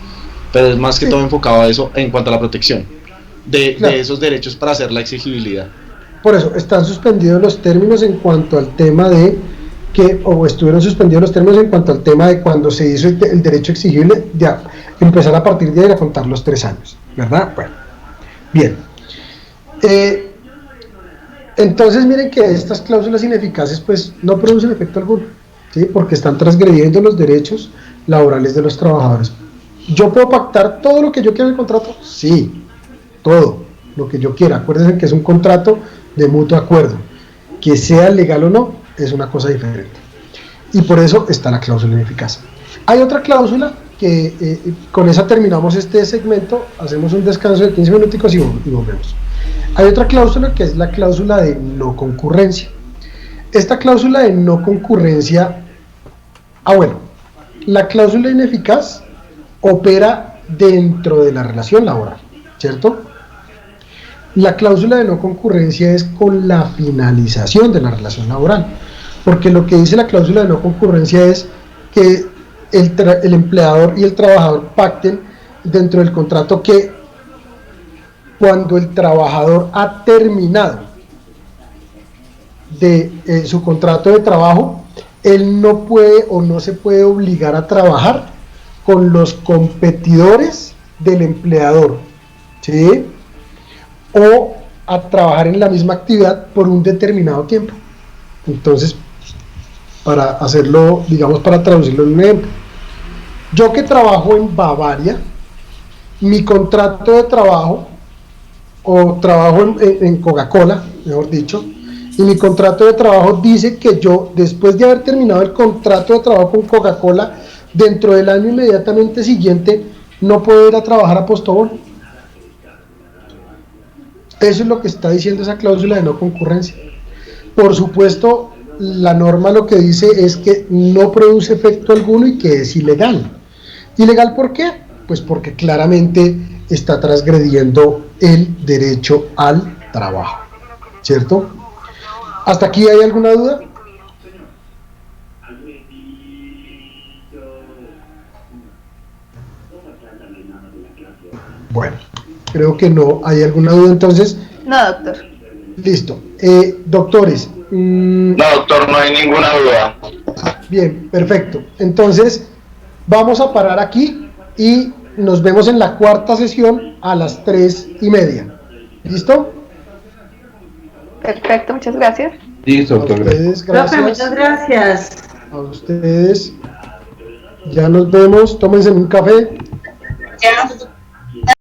pero es más que todo enfocado a eso en cuanto a la protección de esos derechos para hacer la exigibilidad. Por eso están suspendidos los términos en cuanto al tema de que, o estuvieron suspendidos los términos en cuanto al tema de cuando se hizo el derecho exigible, de empezar a partir de ahí a contar los 3 años, ¿verdad? Bueno, bien. Entonces miren que estas cláusulas ineficaces pues no producen efecto alguno, ¿sí? Porque están transgrediendo los derechos laborales de los trabajadores. ¿Yo puedo pactar todo lo que yo quiera en el contrato? Sí, todo lo que yo quiera. Acuérdense que es un contrato de mutuo acuerdo. Que sea legal o no, es una cosa diferente. Y por eso está la cláusula ineficaz. Hay otra cláusula que con esa terminamos este segmento, hacemos un descanso de 15 minuticos y volvemos. Hay otra cláusula que es la cláusula de no concurrencia. Esta cláusula de no concurrencia, la cláusula ineficaz opera dentro de la relación laboral, ¿cierto? La cláusula de no concurrencia es con la finalización de la relación laboral, porque lo que dice la cláusula de no concurrencia es que el empleador y el trabajador pacten dentro del contrato que cuando el trabajador ha terminado de su contrato de trabajo, él no puede o no se puede obligar a trabajar con los competidores del empleador, ¿sí? O a trabajar en la misma actividad por un determinado tiempo. Entonces, para hacerlo, digamos, para traducirlo en un ejemplo, yo que trabajo en Bavaria, mi contrato de trabajo, o trabajo en Coca-Cola, mejor dicho, y mi contrato de trabajo dice que yo, después de haber terminado el contrato de trabajo con Coca-Cola, dentro del año inmediatamente siguiente, no puedo ir a trabajar a Postobón. Eso es lo que está diciendo esa cláusula de no concurrencia. Por supuesto, la norma lo que dice es que no produce efecto alguno y que es ilegal. ¿Ilegal por qué? Pues porque claramente está transgrediendo el derecho al trabajo, ¿cierto? ¿Hasta aquí hay alguna duda? Bueno, creo que no hay alguna duda, entonces. No, doctor. Listo. Doctores. No, doctor, no hay ninguna duda. Bien, perfecto. Entonces, vamos a parar aquí y nos vemos en la cuarta sesión a las 3:30. ¿Listo? Perfecto, muchas gracias. Listo, doctor. Gracias. Profe, muchas gracias. A ustedes. Ya nos vemos. Tómense un café. Ya.